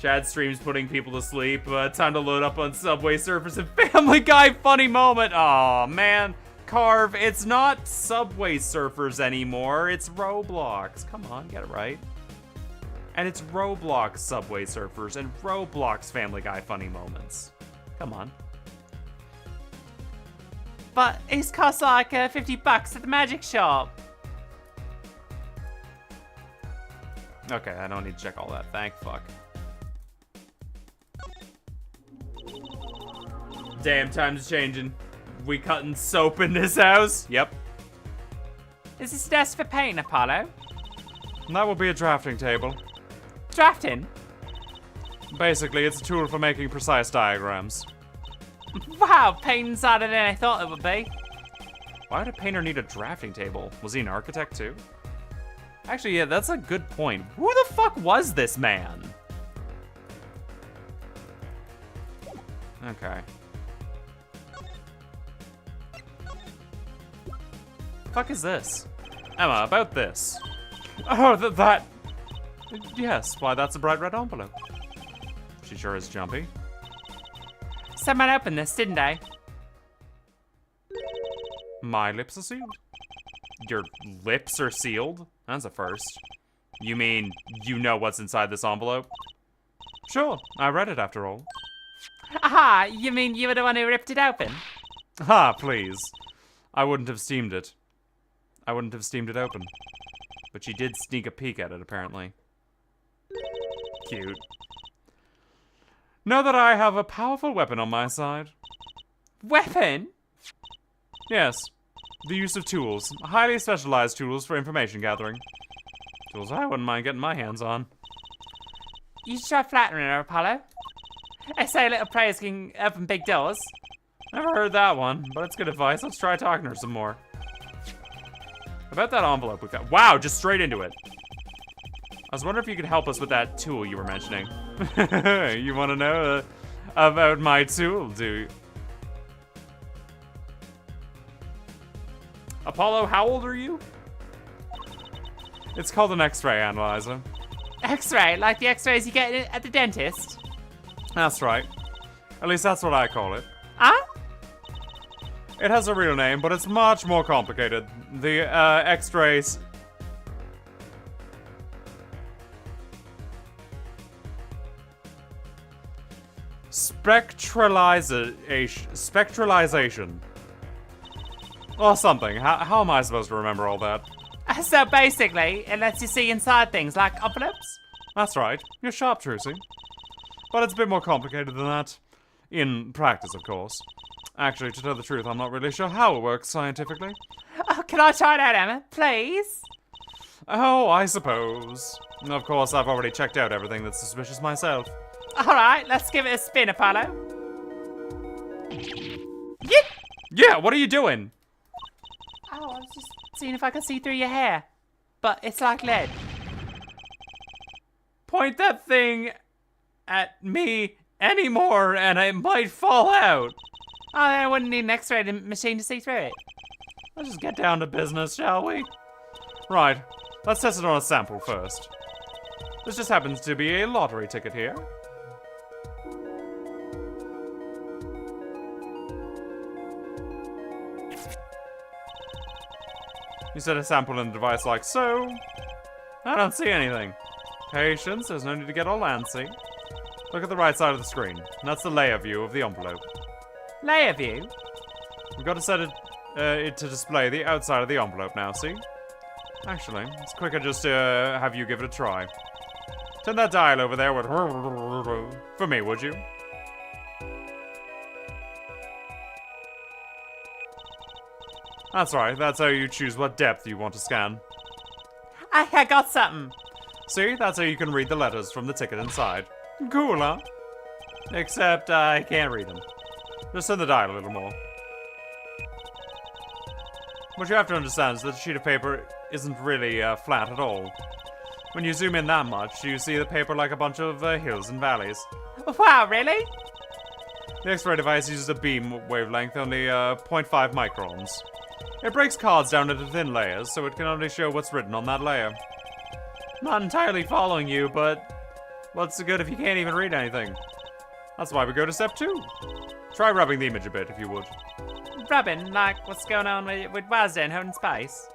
Chad streams putting people to sleep. Time to load up on Subway Surfers and Family Guy funny moment. Aw, man. Carve, it's not Subway Surfers anymore. It's Roblox. Come on, get it right. And it's Roblox Subway Surfers and Roblox Family Guy funny moments. Come on. But it's cost like $50 at the magic shop. Okay, I don't need to check all that. Thank fuck. Damn, time's changing. We cutting soap in this house? Yep. Is this desk for painting, Apollo? That will be a drafting table. Drafting? Basically, it's a tool for making precise diagrams. Wow, painting's harder than I thought it would be. Why would a painter need a drafting table? Was he an architect too? Actually, yeah, that's a good point. Who the fuck was this man? Okay. Fuck is this? Emma, about this. Oh, that. Yes, why that's a bright red envelope. She sure is jumpy. Someone opened this, didn't they? My lips are sealed. Your lips are sealed? That's a first. You mean you know what's inside this envelope? Sure, I read it after all. Aha, you mean you were the one who ripped it open? Ah, please. I wouldn't have steamed it. I wouldn't have steamed it open. But she did sneak a peek at it, apparently. Cute. Know that I have a powerful weapon on my side. Weapon? Yes. The use of tools. Highly specialized tools for information gathering. Tools I wouldn't mind getting my hands on. You should try flattering her, Apollo. I say a little praise can open big doors. Never heard that one, but it's good advice. Let's try talking to her some more. About that envelope we got. Wow, just straight into it. I was wondering if you could help us with that tool you were mentioning. You want to know about my tool, do you? Apollo, how old are you? It's called an X-ray analyzer. X-ray? Like the X-rays you get at the dentist? That's right. At least that's what I call it. Huh? It has a real name, but it's much more complicated. The X-rays... Spectralization. Or something. How am I supposed to remember all that? So basically, it lets you see inside things like envelopes? That's right. You're sharp, Trucy. But it's a bit more complicated than that. In practice, of course. Actually, to tell the truth, I'm not really sure how it works scientifically. Oh, can I try it out, Emma? Please? Oh, I suppose. Of course, I've already checked out everything that's suspicious myself. Alright, let's give it a spin, Apollo. Yeah, what are you doing? Oh, I was just seeing if I could see through your hair. But it's like lead. Point that thing at me anymore and it might fall out. Oh, then I wouldn't need an X-ray machine to see through it. Let's just get down to business, shall we? Right, let's test it on a sample first. This just happens to be a lottery ticket here. You set a sample in the device like so. I don't see anything. Patience, there's no need to get all antsy. Look at the right side of the screen. That's the layer view of the envelope. Layer view? We've got to set it to display the outside of the envelope now, see? Actually, it's quicker just to have you give it a try. Turn that dial over there with for me, would you? That's right, that's how you choose what depth you want to scan. I got something. See, that's how you can read the letters from the ticket inside. Cool, huh? Except I can't read them. Just turn the dial a little more. What you have to understand is that the sheet of paper isn't really flat at all. When you zoom in that much, you see the paper like a bunch of hills and valleys. Wow, really? The X-ray device uses a beam wavelength only 0.5 microns. It breaks cards down into thin layers, so it can only show what's written on that layer. Not entirely following you, but what's the good if you can't even read anything? That's why we go to step 2. Try rubbing the image a bit, if you would. Rubbing? Like what's going on with Wazda and Home Space?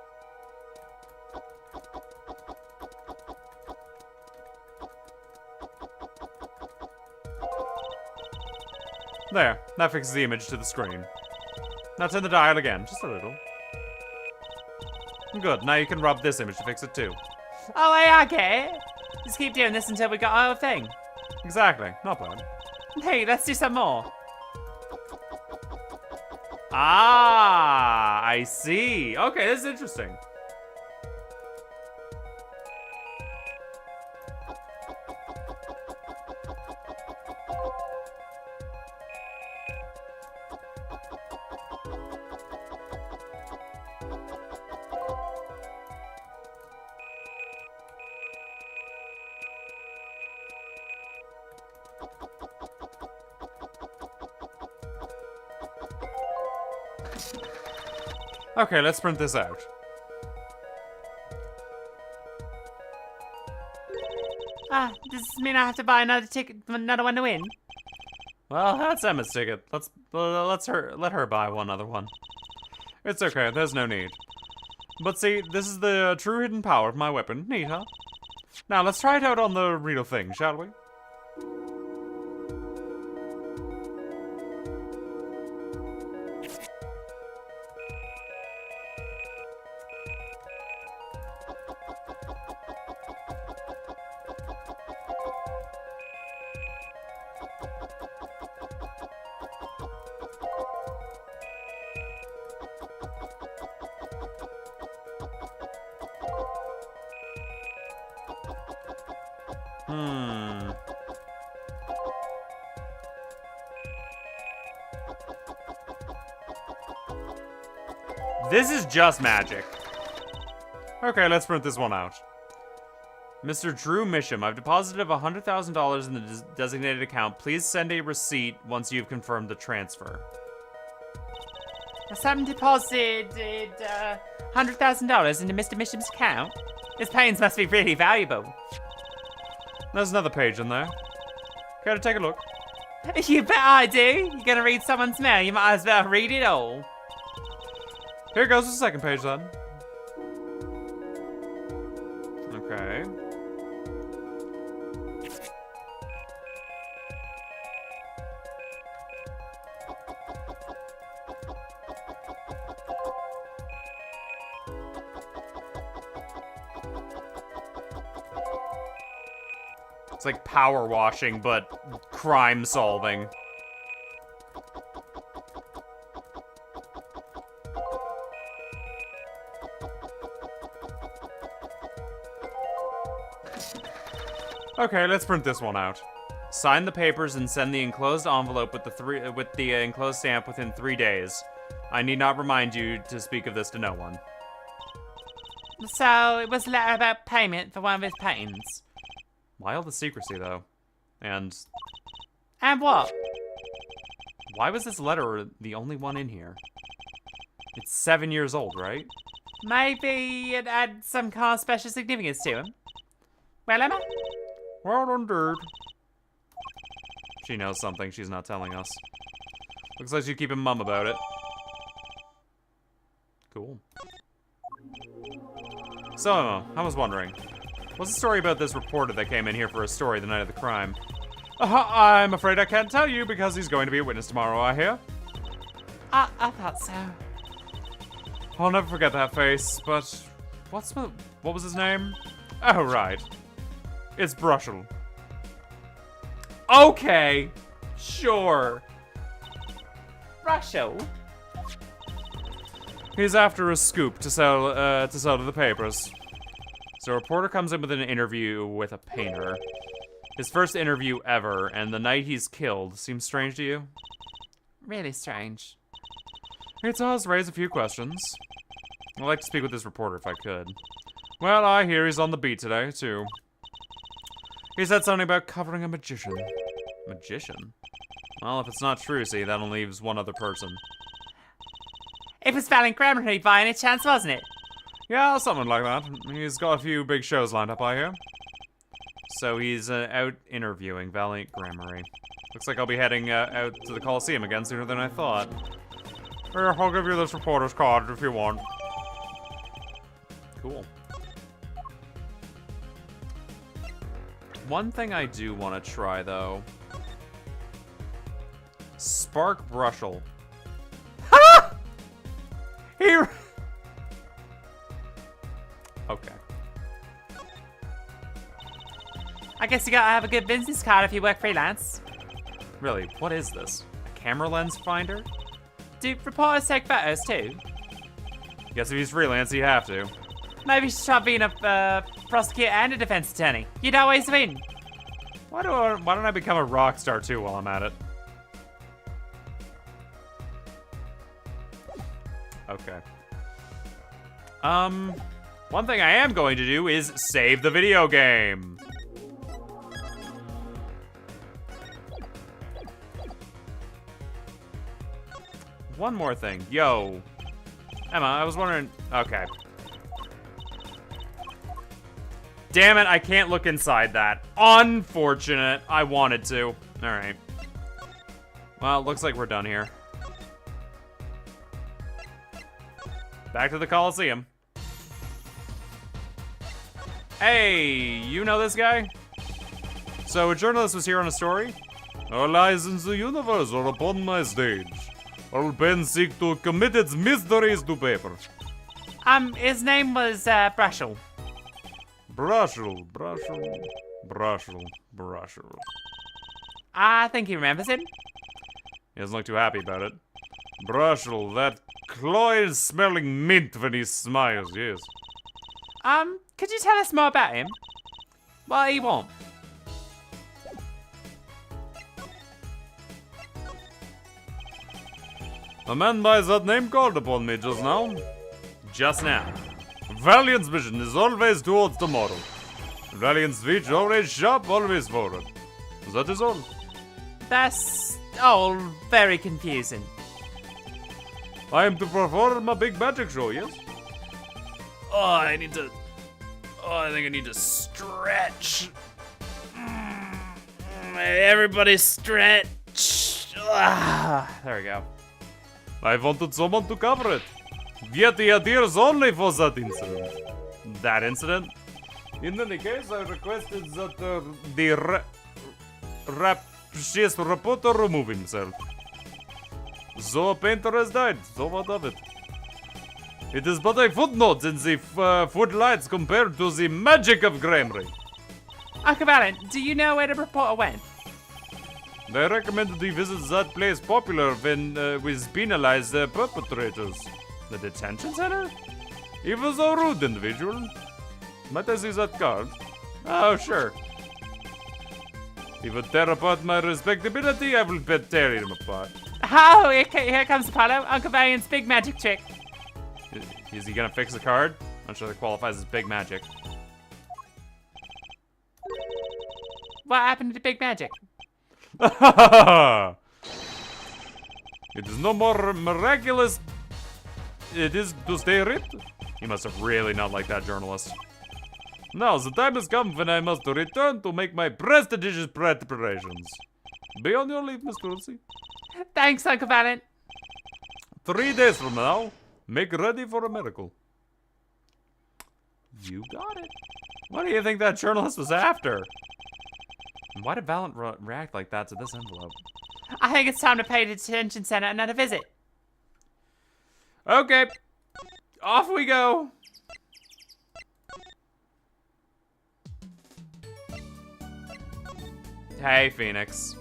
There, that fixes the image to the screen. Now turn the dial again, just a little. Good, now you can rub this image to fix it too. Oh, yeah, I get it. Just keep doing this until we got our whole thing. Exactly, not bad. Hey, let's do some more. Ah, I see. Okay, this is interesting. Okay, let's print this out. Ah, does this mean I have to buy another ticket, another one to win? Well, that's Emma's ticket. Let her buy one other one. It's okay, there's no need. But see, this is the true hidden power of my weapon. Neat, huh? Now, let's try it out on the real thing, shall we? This is just magic. Okay, let's print this one out. Mr. Drew Misham, I've deposited $100,000 in the designated account. Please send a receipt once you've confirmed the transfer. Someone deposited $100,000 into Mr. Misham's account? His paintings must be really valuable. There's another page in there. Care to take a look? You bet I do. You're gonna read someone's mail, you might as well read it all. Here goes the second page then. Okay. It's like power washing, but crime solving. Okay, let's print this one out. Sign the papers and send the enclosed envelope with the enclosed stamp within 3 days. I need not remind you to speak of this to no one. So, it was a letter about payment for one of his paintings. Why all the secrecy, though? And And what? why was this letter the only one in here? It's 7 years old, right? Maybe it had some kind of special significance to him. Well, Emma? Well, indeed. She knows something she's not telling us. Looks like she's keeping mum about it. Cool. So, Emma, I was wondering, what's the story about this reporter that came in here for a story the night of the crime? I'm afraid I can't tell you because he's going to be a witness tomorrow, I hear. I thought so. I'll never forget that face, but what was his name? Oh, right. It's Brushel. Okay, sure. Russell? He's after a scoop to sell to the papers. So a reporter comes in with an interview with a painter. His first interview ever, and the night he's killed. Seems strange to you? Really strange. It does raise a few questions. I'd like to speak with this reporter if I could. Well, I hear he's on the beat today, too. He said something about covering a magician. Magician? Well, if it's not true, see, that only leaves one other person. It was Valiant Grammar by any chance, wasn't it? Yeah, something like that. He's got a few big shows lined up, I hear. So he's out interviewing Valiant Grammary. Looks like I'll be heading out to the Coliseum again sooner than I thought. Here, I'll give you this reporter's card if you want. Cool. One thing I do want to try, though. Spark Brushel. Ha! Here. Okay. I guess you gotta have a good business card if you work freelance. Really, what is this? A camera lens finder? Do reporters take photos too? Guess if he's freelance, you have to. Maybe you should try being a prosecutor and a defense attorney. You'd always win. Why don't I become a rock star too while I'm at it? Okay. One thing I am going to do is save the video game. One more thing. Yo. Emma, I was wondering... Okay. Damn it, I can't look inside that. Unfortunate. I wanted to. Alright. Well, it looks like we're done here. Back to the Coliseum. Hey, you know this guy? So a journalist was here on a story? All eyes in the universe are upon my stage. All pens seek to commit its mysteries to paper. His name was Brushel. Brushel. I think he remembers him. He doesn't look too happy about it. Brushel, that cloying-smelling mint when he smiles, yes. Could you tell us more about him? What he want? A man by that name called upon me just now. Just now. Valiant's vision is always towards tomorrow. Valiant's speech always sharp, always forward. That is all. That's all very confusing. I am to perform a big magic show, yes? I think I need to stretch. Everybody stretch. There we go. I wanted someone to cover it. Get the ideas only for that incident. That incident? In any case, I requested that the rapturous reporter remove himself. So a painter has died, so what of it? It is but a footnote in the footlights compared to the magic of Gramery. Uncle Valen, do you know where the reporter went? They recommended he visit that place popular when we penalize the perpetrators. The detention center? He was a rude individual. Might I see that card? Oh, sure. He would tear apart my respectability, I will tear him apart. Oh, here comes Apollo, Uncle Valen's big magic trick. Is he gonna fix the card? I'm sure that qualifies as big magic. What happened to the big magic? It is no more miraculous. It is to stay ripped. He must have really not liked that journalist. Now, the time has come when I must return to make my prestigious preparations. Be on your leave, Miss Tulsi. Thanks, Uncle Valen. 3 days from now, make ready for a miracle. You got it. What do you think that journalist was after? Why did Valent react like that to this envelope? I think it's time to pay the detention center another visit. Okay. Off we go. Hey, Phoenix.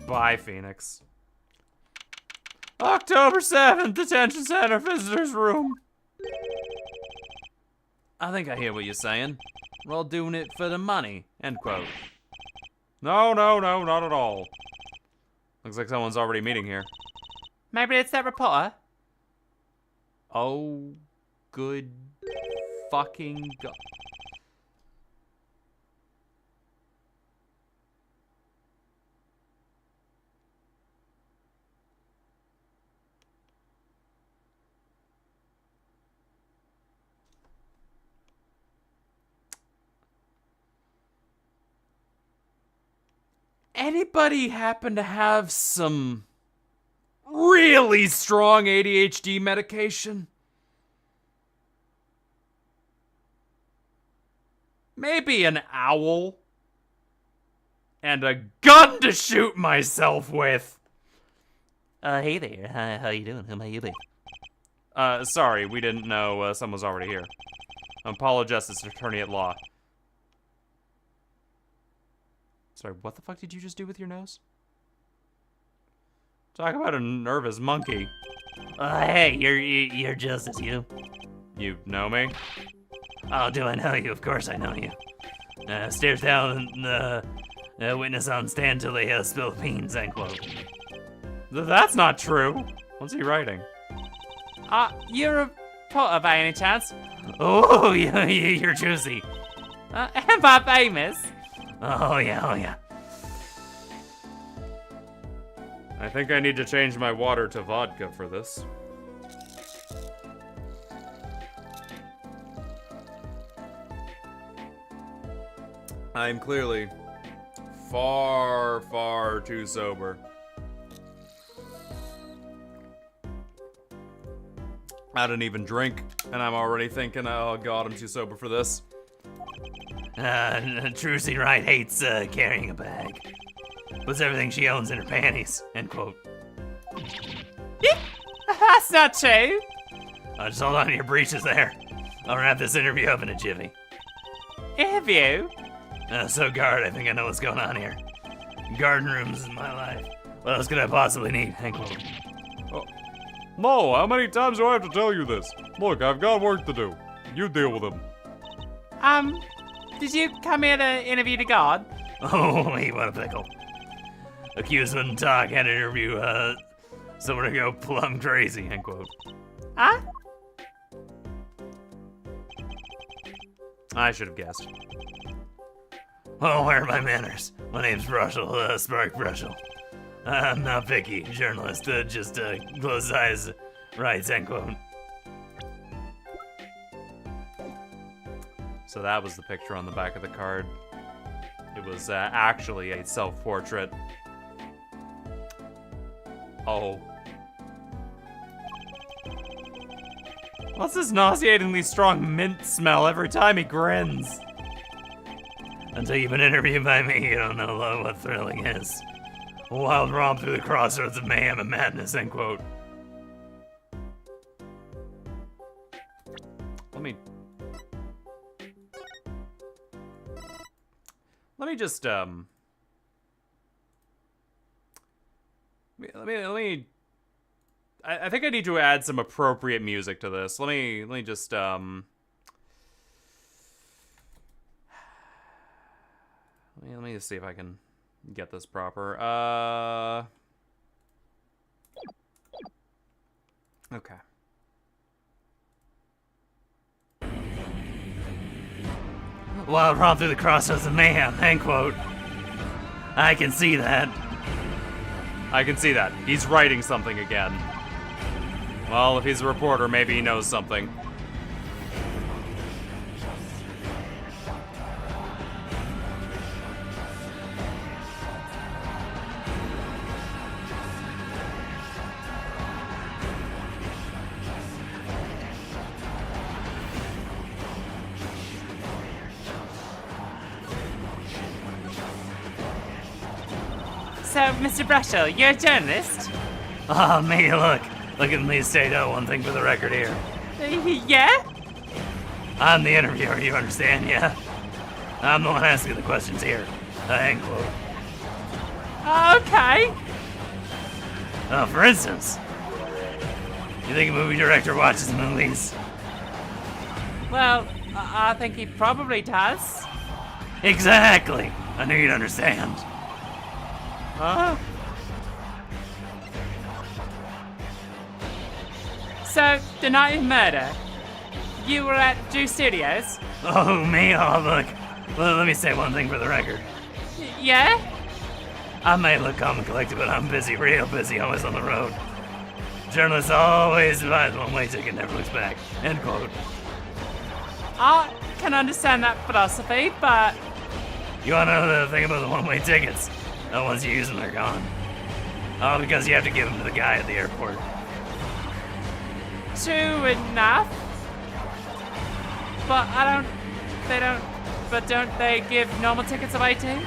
Bye, Phoenix. October 7th, detention center, visitor's room. I think I hear what you're saying. We're all doing it for the money, end quote. No, not at all. Looks like someone's already meeting here. Maybe it's that reporter. Oh, good fucking god. Anybody happen to have some really strong ADHD medication? Maybe an owl? And a gun to shoot myself with? Hey there. How you doing? Who may you be? Sorry, we didn't know someone was already here. I'm Paula Justice, attorney at law. Sorry, what the fuck did you just do with your nose? Talk about a nervous monkey. Hey, you're Justice, you. You know me? Oh, do I know you? Of course I know you. Stares down the witness on stand till they spill beans, end quote. That's not true. What's he writing? You're a reporter by any chance? Oh, you're juicy. Am I famous? Oh yeah. I think I need to change my water to vodka for this. I'm clearly far too sober. I didn't even drink, and I'm already thinking, oh god, I'm too sober for this. Trucy Wright hates carrying a bag. Puts everything she owns in her panties, end quote. That's not true. Just hold on to your breeches there. I'll wrap this interview up in a jiffy. Interview? So guard, I think I know what's going on here. Garden rooms is my life. What else could I possibly need, end quote. No, how many times do I have to tell you this? Look, I've got work to do. You deal with them. Did you come here to interview the guard? Oh, wait, what a pickle. Accused wouldn't talk, had an interview, so we're gonna go plumb crazy, end quote. Huh? I should have guessed. Oh, where are my manners? My name's Brushel, Spark Brushel. I'm not picky, journalist, just close eyes, right, end quote. So that was the picture on the back of the card. It was actually a self-portrait. Oh. What's this nauseatingly strong mint smell every time he grins? Until you've been interviewed by me, you don't know what thrilling is. A wild romp through the crossroads of mayhem and madness, end quote. Let me just let me I think I need to add some appropriate music to this. Let me just let me just see if I can get this proper. Okay. Wild romp through the crossroads of mayhem, end quote. I can see that. I can see that. He's writing something again. Well, if he's a reporter, maybe he knows something. So, Mr. Brushel, you're a journalist? Oh, me, look at me state out one thing for the record here. Yeah? I'm the interviewer, you understand, yeah? I'm the one asking the questions here, end quote. Okay. For instance, you think a movie director watches movies? Well, I think he probably does. Exactly. I knew you'd understand. Huh? So, the night of murder, you were at Drew Studios? Oh, me? Oh, look. Let me say one thing for the record. Yeah? I may look calm and collected, but I'm busy, real busy, always on the road. Journalists always buys one-way ticket, never looks back. End quote. I can understand that philosophy, but... You wanna know the thing about the one-way tickets? Once you use them, they're gone. Oh, because you have to give them to the guy at the airport. True enough. But don't they give normal tickets away too?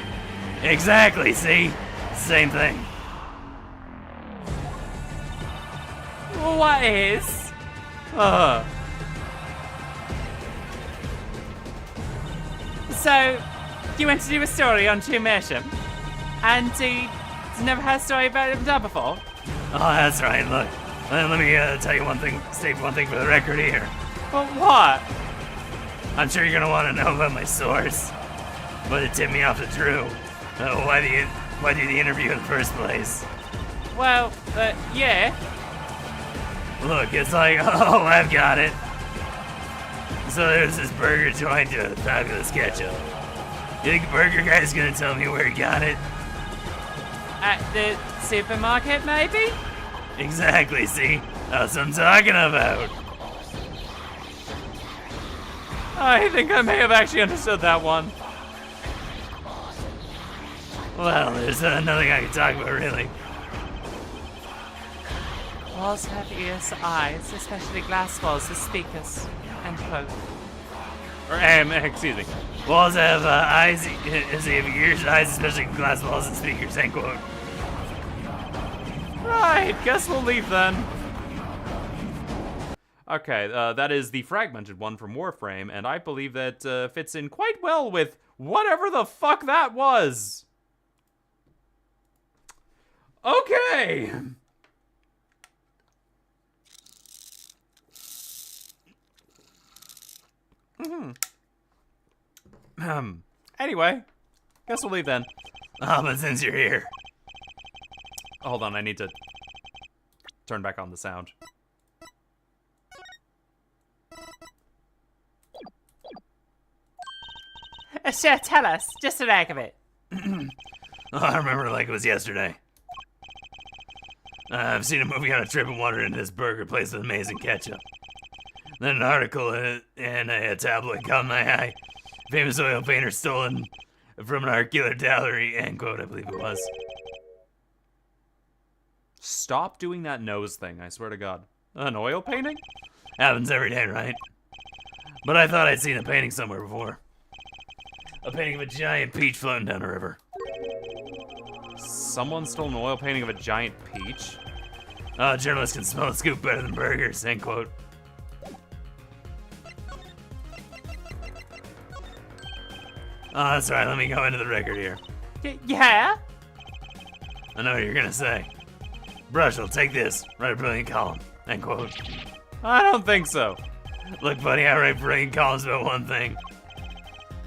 Exactly, see? Same thing. What is? So, you went to do a story on True Mersham, and you never had a story about him done before? Oh, that's right, look. Let me tell you one thing, state one thing for the record here. But what? I'm sure you're gonna want to know about my source. But it tipped me off to Drew. Why do the interview in the first place? Well, yeah. Look, it's like, oh, I've got it. So there's this burger joint to a fabulous ketchup. You think the burger guy's gonna tell me where he got it? At the supermarket, maybe? Exactly, see? That's what I'm talking about. I think I may have actually understood that one. Well, there's nothing I can talk about, really. Walls have ears, eyes, especially glass walls with speakers. End quote. Or, excuse me. Walls have eyes, they have ears, eyes, especially glass walls and speakers, end quote. Right, guess we'll leave then. Okay, that is the fragmented one from Warframe, and I believe that fits in quite well with whatever the fuck that was. Okay. Anyway, guess we'll leave then. But since you're here. Hold on, I need to turn back on the sound. Sure, tell us, just the heck of it. Oh, I remember it like it was yesterday. I've seen a movie on a trip and wandered into this burger place with amazing ketchup. Then an article in a tabloid caught my eye. Famous oil painter stolen from an art gallery, end quote, I believe it was. Stop doing that nose thing, I swear to God. An oil painting? Happens every day, right? But I thought I'd seen a painting somewhere before. A painting of a giant peach floating down a river. Someone stole an oil painting of a giant peach? Journalists can smell the scoop better than burgers, end quote. Oh, that's right, let me go into the record here. Yeah? I know what you're gonna say. Brush'll take this, write a brilliant column, end quote. I don't think so. Look, buddy, I write brilliant columns about one thing.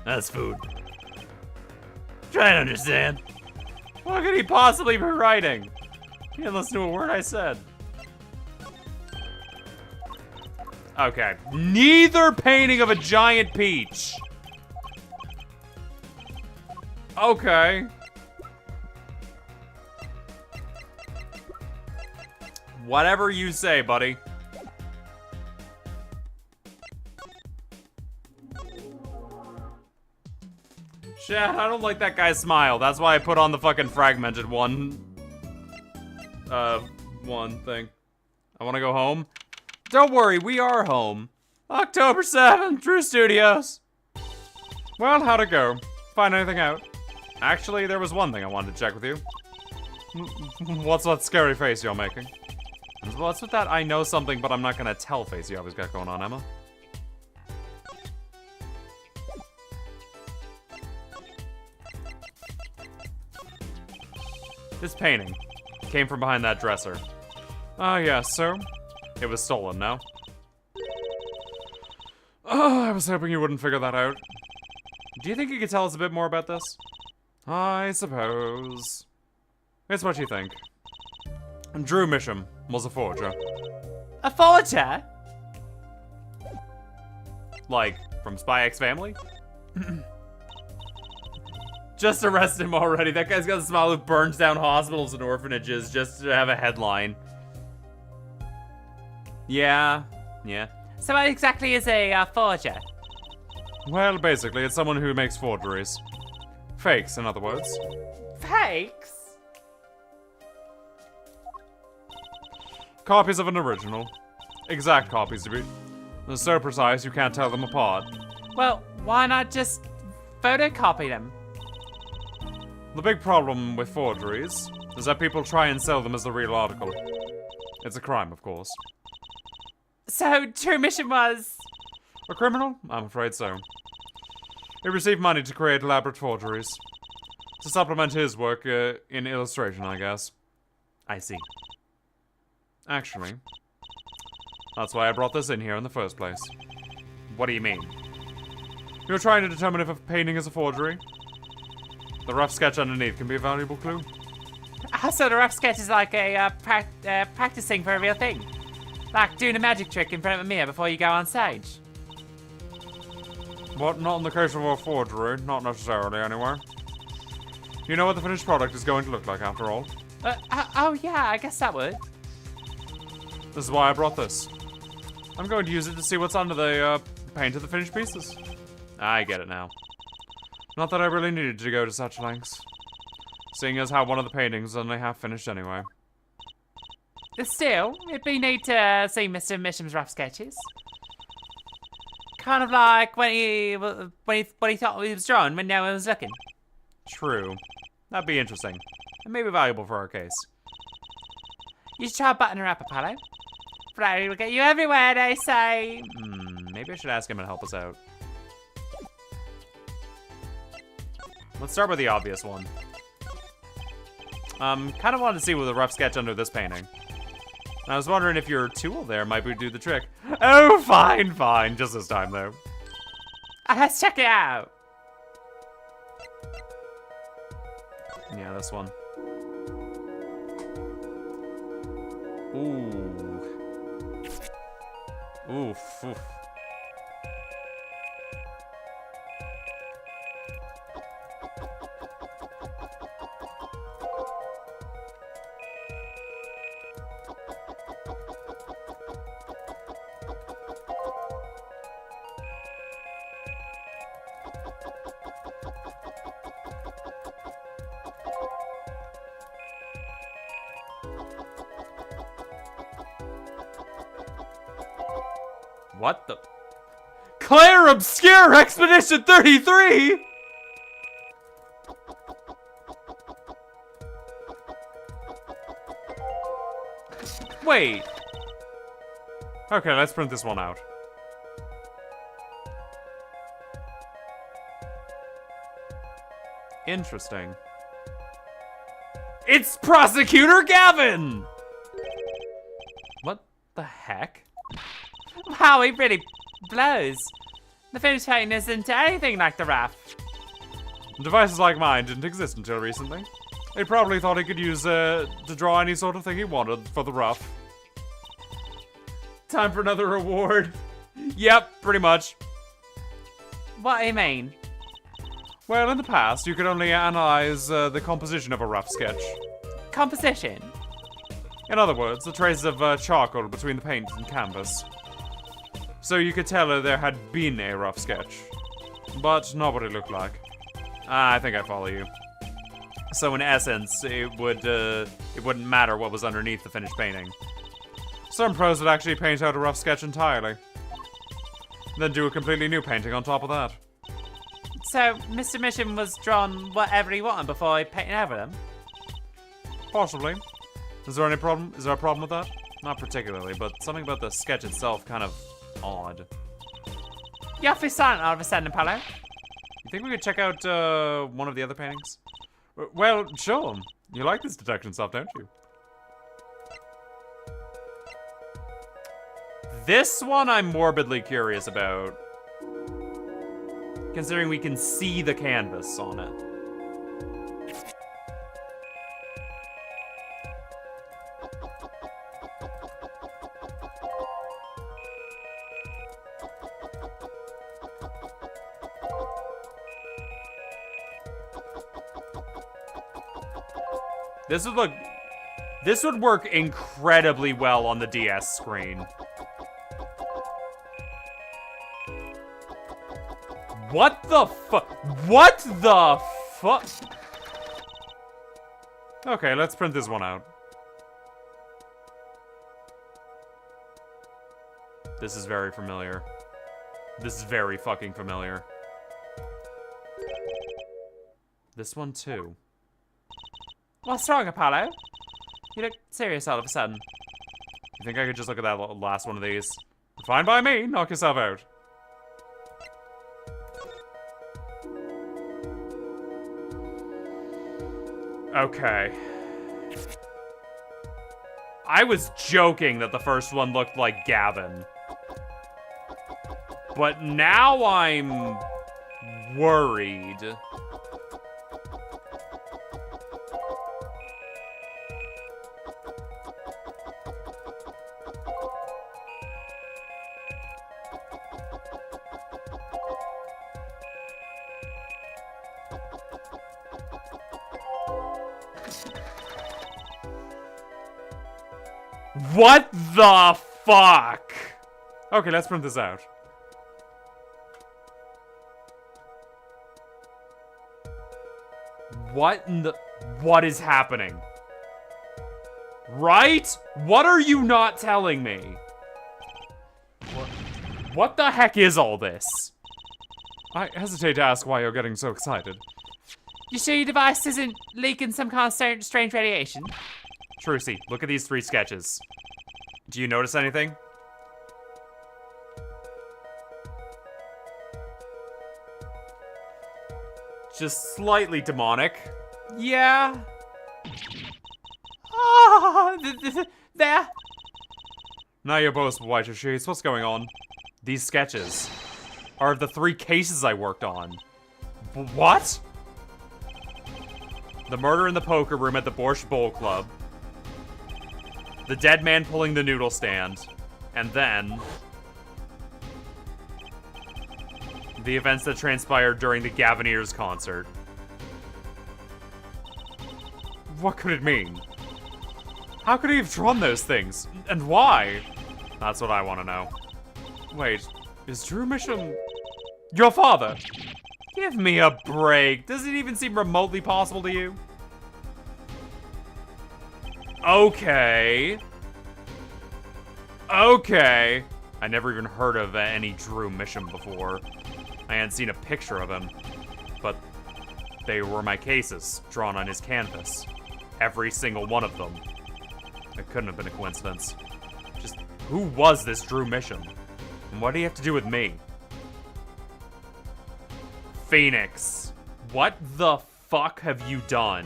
That's food. Try to understand. What could he possibly be writing? He didn't listen to a word I said. Okay, neither painting of a giant peach. Okay. Whatever you say, buddy. Shit, I don't like that guy's smile. That's why I put on the fucking fragmented one thing. I want to go home. Don't worry, we are home. October 7th, True Studios. Well, how'd it go? Find anything out? Actually, there was one thing I wanted to check with you. What's that scary face you're making? What's with that I know something but I'm not gonna tell face you always got going on, Emma? This painting came from behind that dresser. Ah, yes, so? It was stolen, no? Oh, I was hoping you wouldn't figure that out. Do you think you could tell us a bit more about this? I suppose. It's what you think. Drew Misham was a forger. A forger? Like, from Spy X Family? Just arrest him already. That guy's got a smile who burns down hospitals and orphanages just to have a headline. Yeah. So what exactly is a forger? Well, basically, it's someone who makes forgeries. Fakes, in other words. Fakes? Copies of an original. Exact copies, to be. They're so precise you can't tell them apart. Well, why not just photocopy them? The big problem with forgeries is that people try and sell them as the real article. It's a crime, of course. So, True Mission was... A criminal? I'm afraid so. He received money to create elaborate forgeries. To supplement his work in illustration, I guess. I see. Actually, that's why I brought this in here in the first place. What do you mean? You're trying to determine if a painting is a forgery? The rough sketch underneath can be a valuable clue. So the rough sketch is like a practicing for a real thing. Like doing a magic trick in front of a mirror before you go on stage. What? Not in the case of a forgery. Not necessarily, anyway. You know what the finished product is going to look like, after all. Oh yeah, I guess that would. This is why I brought this. I'm going to use it to see what's under the paint of the finished pieces. I get it now. Not that I really needed to go to such lengths. Seeing as how one of the paintings is only half finished anyway. Still, it'd be neat to see Mr. Misham's rough sketches. Kind of like when he thought he was drawing when no one was looking. True. That'd be interesting. And maybe valuable for our case. You should try button her up, Apollo. Freddy will get you everywhere, they say. Maybe I should ask him to help us out. Let's start with the obvious one. Kind of wanted to see with a rough sketch under this painting. And I was wondering if your tool there might do the trick. Oh, fine. Just this time, though. Let's check it out. Yeah, this one. Ooh. Oof. Oof. What the? Claire Obscure Expedition 33? Wait. Okay, let's print this one out. Interesting. It's Prosecutor Gavin! What the heck? Wow, he really blows. The finished painting isn't anything like the rough. Devices like mine didn't exist until recently. He probably thought he could use to draw any sort of thing he wanted for the rough. Time for another reward. Yep, pretty much. What do you mean? Well, in the past, you could only analyze the composition of a rough sketch. Composition? In other words, the traces of charcoal between the paint and canvas. So you could tell there had been a rough sketch, but not what it looked like. I think I follow you. So in essence, it wouldn't matter what was underneath the finished painting. Some pros would actually paint out a rough sketch entirely, then do a completely new painting on top of that. So, Mr. Mission was drawn whatever he wanted before he painted over them? Possibly. Is there any problem? Is there a problem with that? Not particularly, but something about the sketch itself kind of odd. You're awfully silent all of a sudden, Apollo. You think we could check out one of the other paintings? Well, sure. You like this detection stuff, don't you? This one I'm morbidly curious about, considering we can see the canvas on it. This would work incredibly well on the DS screen. What the fuck? What the fuck? Okay, let's print this one out. This is very familiar. This is very fucking familiar. This one too. What's wrong, Apollo? You look serious all of a sudden. You think I could just look at that last one of these? Fine by me, knock yourself out. Okay. I was joking that the first one looked like Gavin. But now I'm worried. What the fuck? Okay, let's print this out. What is happening? Right? What are you not telling me? What the heck is all this? I hesitate to ask why you're getting so excited. You sure your device isn't leaking some kind of strange radiation? Trucy, look at these 3 sketches. Do you notice anything? Just slightly demonic. Yeah. Ah, there. Now you're both white as sheets. What's going on? These sketches are the 3 cases I worked on. What? The murder in the poker room at the Borscht Bowl Club. the dead man pulling the noodle stand, and then the events that transpired during the Gavineers concert. What could it mean? How could he have drawn those things? And why? That's what I want to know. Wait, is Drew Misham your father? Give me a break. Does it even seem remotely possible to you? Okay. Okay. I never even heard of any Drew Misham before. I hadn't seen a picture of him. But they were my cases, drawn on his canvas. Every single one of them. It couldn't have been a coincidence. Just, who was this Drew Misham? And what do you have to do with me? Phoenix, what the fuck have you done?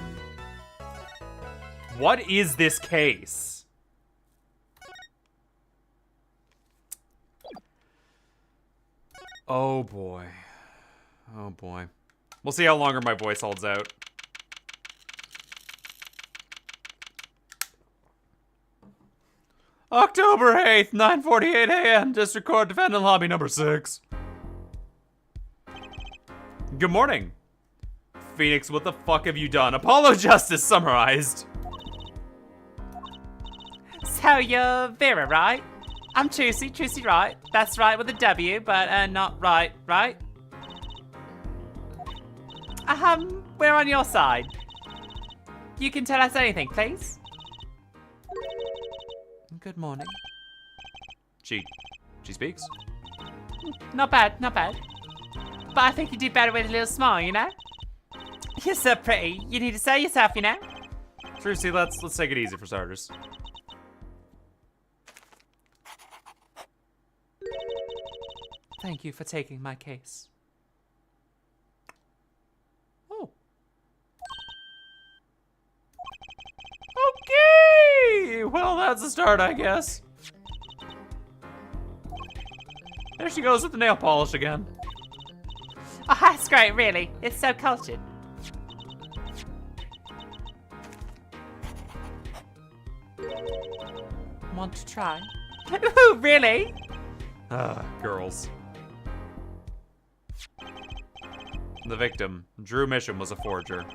What is this case? Oh boy. Oh boy. We'll see how longer my voice holds out. October 8th, 9:48 a.m. District Court, Defendant Lobby number 6. Good morning. Phoenix, what the fuck have you done? Apollo Justice summarized. So you're Vera, right? I'm Trucy, Trucy Wright. That's right with a W, but not right, right? We're on your side. You can tell us anything, please. Good morning. She speaks? Not bad, not bad. But I think you do better with a little smile, you know? You're so pretty. You need to sell yourself, you know? Trucy, let's take it easy for starters. Thank you for taking my case. Oh. Okay! Well, that's a start, I guess. There she goes with the nail polish again. Oh, that's great, really. It's so cultured. Want to try? Ooh, really? Girls. The victim, Drew Misham, was a forger.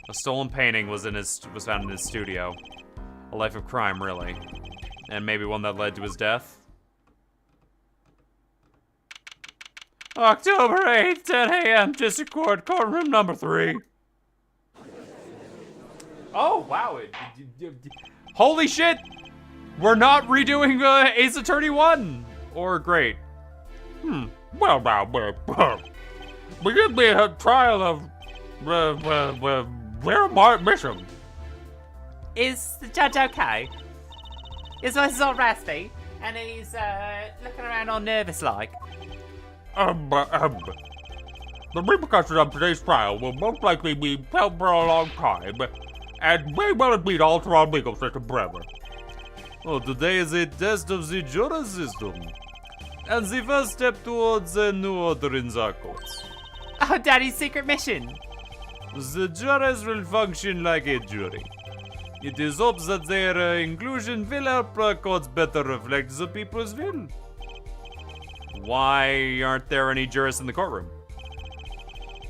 A stolen painting was found in his studio. A life of crime, really. And maybe one that led to his death? October 8th, 10 a.m., District Court, courtroom number 3. Oh, wow. Holy shit! We're not redoing Ace Attorney 1! Or great. Well, now, we did the trial of Vera Misham. Is the judge okay? His voice is all raspy, and he's looking around all nervous like. The repercussions of today's trial will most likely be felt for a long time, and may well indeed alter our legal system forever. Oh, today is a test of the jury system. And the first step towards a new order in the courts. Oh, Daddy's secret mission. The jurors will function like a jury. It is hoped that their inclusion will help courts better reflect the people's will. Why aren't there any jurists in the courtroom?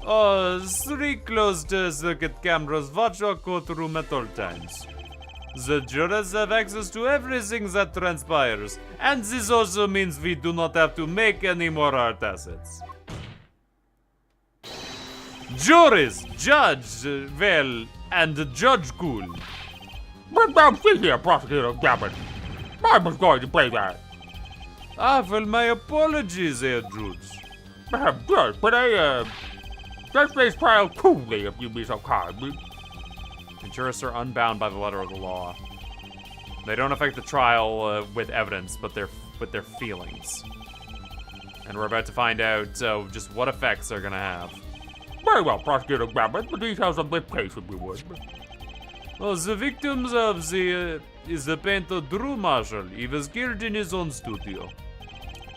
Oh, 3 closed circuit cameras watch our courtroom at all times. The jurors have access to everything that transpires, and this also means we do not have to make any more art assets. Juries, Judge Well, and Judge Cool. But now, see here, Prosecutor Gabbard. I was going to play that. Ah, well, my apologies, Herr Judge. Good, but let's face trial coolly, if you be so kind. The jurists are unbound by the letter of the law. They don't affect the trial with evidence, but with their feelings. And we're about to find out just what effects they're gonna have. Very well, Prosecutor Gabbard, the details of this case, if you would. Well, the victims of is the painter Drew Marshall. He was killed in his own studio.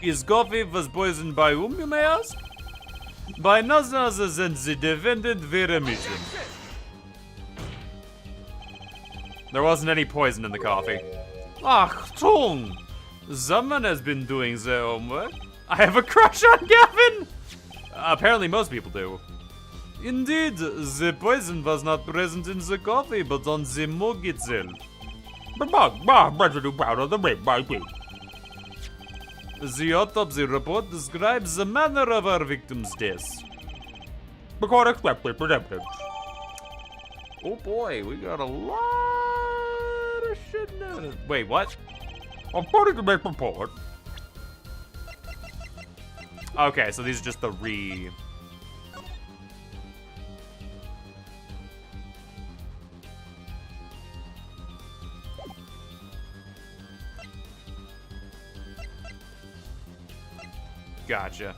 His coffee was poisoned by whom, you may ask? By none other than the defendant Vera Misham. There wasn't any poison in the coffee. Achtung! Someone has been doing their homework. I have a crush on Gavin! Apparently most people do. Indeed, the poison was not present in the coffee, but on the mug itself. Residue powder, the rape by me. The autopsy report describes the manner of our victim's death. The court accepts it for evidence. Oh boy, we got a lot of shit now. Wait, what? According to this report, Okay, so these are just the Gotcha.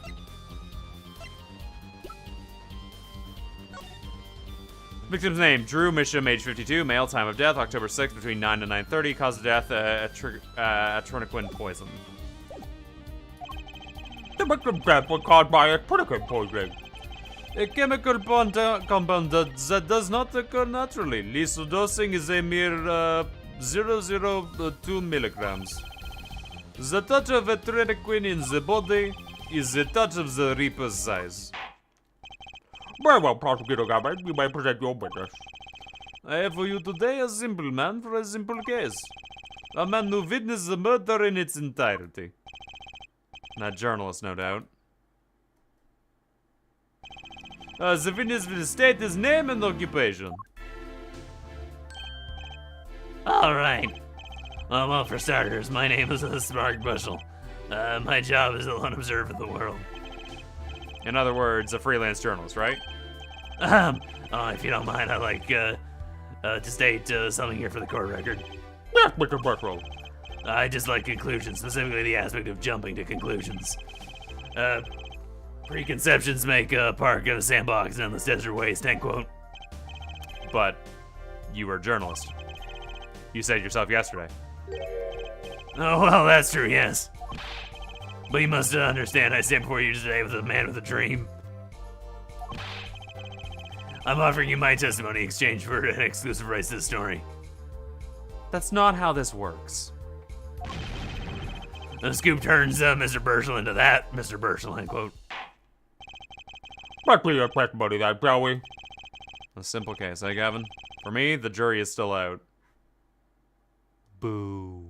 Victim's name, Drew Misham, age 52, male, time of death, October 6th, between 9 and 9:30, cause of death, atroniquin poison. the victim's death was caused by a critical poisoning. A chemical compound that does not occur naturally. Lethal dosing is a mere 0.002 milligrams. The touch of atroniquin in the body is the touch of the Reaper's size. Very well, Prosecutor Gavin, you may present your witness. I have for you today a simple man for a simple case. A man who witnessed the murder in its entirety. Not journalist, no doubt. The witness will state his name and occupation. Alright. Well, for starters, my name is Spark Bushel. My job is to observe the world. In other words, a freelance journalist, right? If you don't mind, I'd like to state something here for the court record. Yes, Mr. Bushel. I just like conclusions, specifically the aspect of jumping to conclusions. Preconceptions make a park of a sandbox and endless desert waste, end quote. But you were a journalist. You said yourself yesterday. Oh, well, that's true, yes. But you must understand, I stand before you today with a man with a dream. I'm offering you my testimony in exchange for an exclusive rights to the story. That's not how this works. The scoop turns Mr. Burchell into that Mr. Burchell, end quote. Let's be your testimony then, shall we? A simple case, eh, Gavin? For me, the jury is still out. Boo.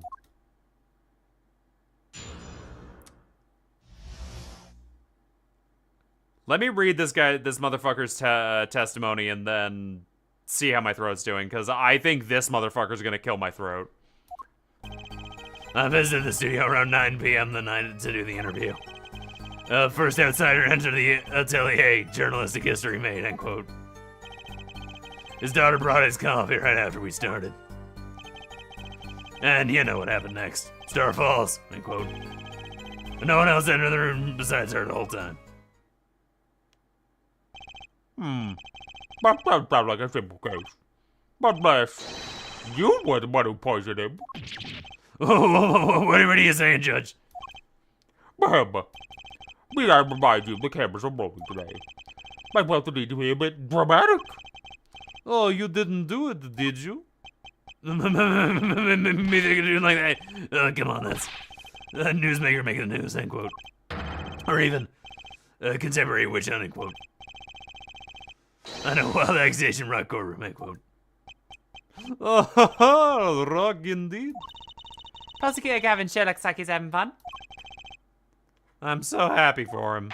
Let me read this motherfucker's testimony and then see how my throat's doing, because I think this motherfucker's gonna kill my throat. I visited the studio around 9 p.m. the night to do the interview. First outsider entered the atelier, journalistic history made, end quote. His daughter brought his coffee right after we started. And you know what happened next. Star falls, end quote. And no one else entered the room besides her the whole time. That does sound like a simple case. But bless, you were the one who poisoned him. What are you saying, Judge? Remember, may I remind you the cameras are rolling today. Might well need to be a bit dramatic. Oh, you didn't do it, did you? Me thinking doing like that. Come on, that's a newsmaker making the news, end quote. Or even a contemporary witch hunt, end quote. I know, wild accusation, rock courtroom, end quote. Oh, rock indeed. Prosecutor Gavin sure looks like he's having fun. I'm so happy for him.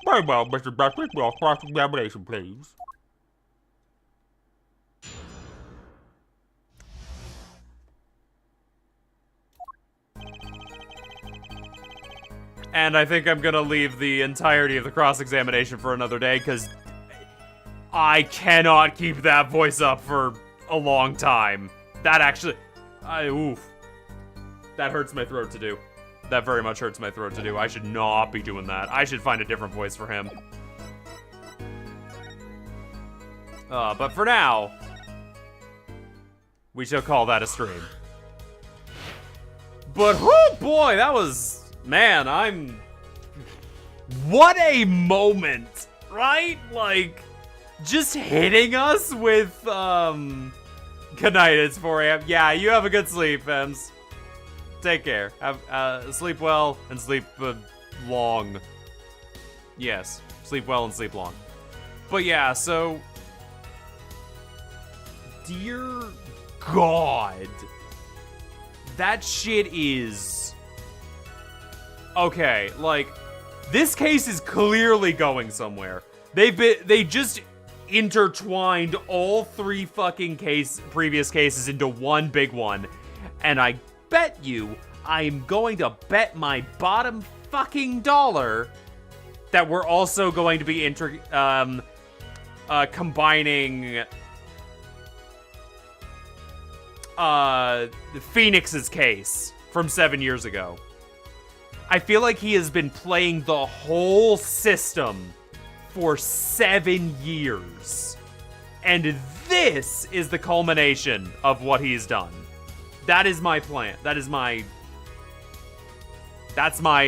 Very well, Mr. Bushel, your cross-examination, please. And I think I'm gonna leave the entirety of the cross-examination for another day, because I cannot keep that voice up for a long time. That actually, oof. That hurts my throat to do. That very much hurts my throat to do. I should not be doing that. I should find a different voice for him. But for now, we shall call that a stream. But, oh boy, that was, man, what a moment, right? Like, just hitting us with, Good night, it's 4 a.m. Yeah, you have a good sleep, Fems. Take care. Have sleep well and sleep long. Yes, sleep well and sleep long. But yeah, so dear God, that shit is okay. Like, this case is clearly going somewhere. They just intertwined all 3 fucking previous cases into one big one, and I bet you I'm going to bet my bottom fucking dollar that we're also going to be combining Phoenix's case from 7 years ago. I feel like he has been playing the whole system for 7 years. And this is the culmination of what he's done. That is my plan. That's my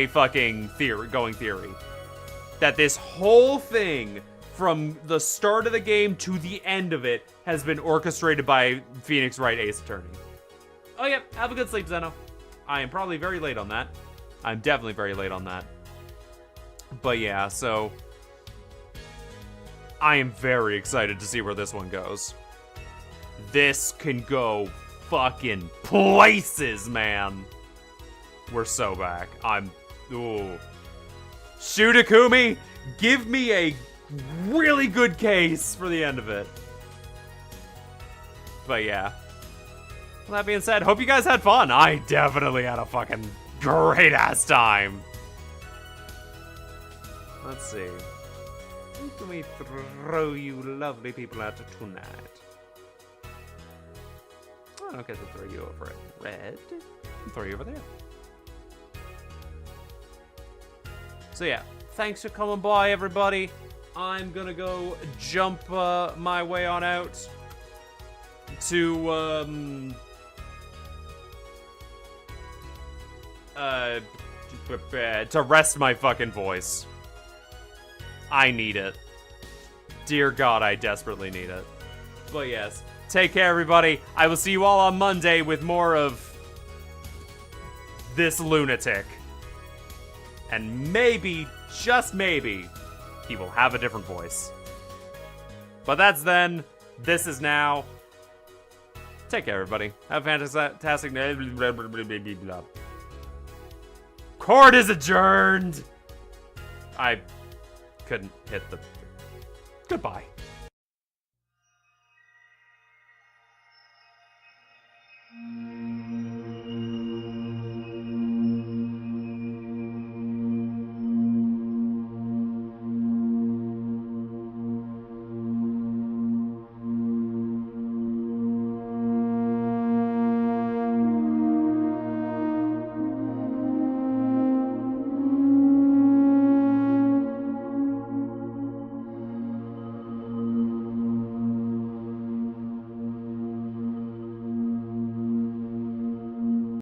fucking theory. That this whole thing, from the start of the game to the end of it, has been orchestrated by Phoenix Wright Ace Attorney. Oh yeah, have a good sleep, Zeno. I am probably very late on that. I'm definitely very late on that. But yeah, so I am very excited to see where this one goes. This can go fucking places, man. We're so back. Ooh. Shutakumi, give me a really good case for the end of it. But yeah. Well, that being said, hope you guys had fun. I definitely had a fucking great ass time. Let's see. Who can we throw you lovely people at tonight? I don't get to throw you over at red. I'll throw you over there. So yeah, thanks for coming by, everybody. I'm gonna go jump my way on out to rest my fucking voice. I need it. Dear God, I desperately need it. But yes, take care, everybody. I will see you all on Monday with more of this lunatic. And maybe, just maybe, he will have a different voice. But that's then. This is now. Take care, everybody. Have a fantastic day. Court is adjourned. I couldn't hit the... Goodbye.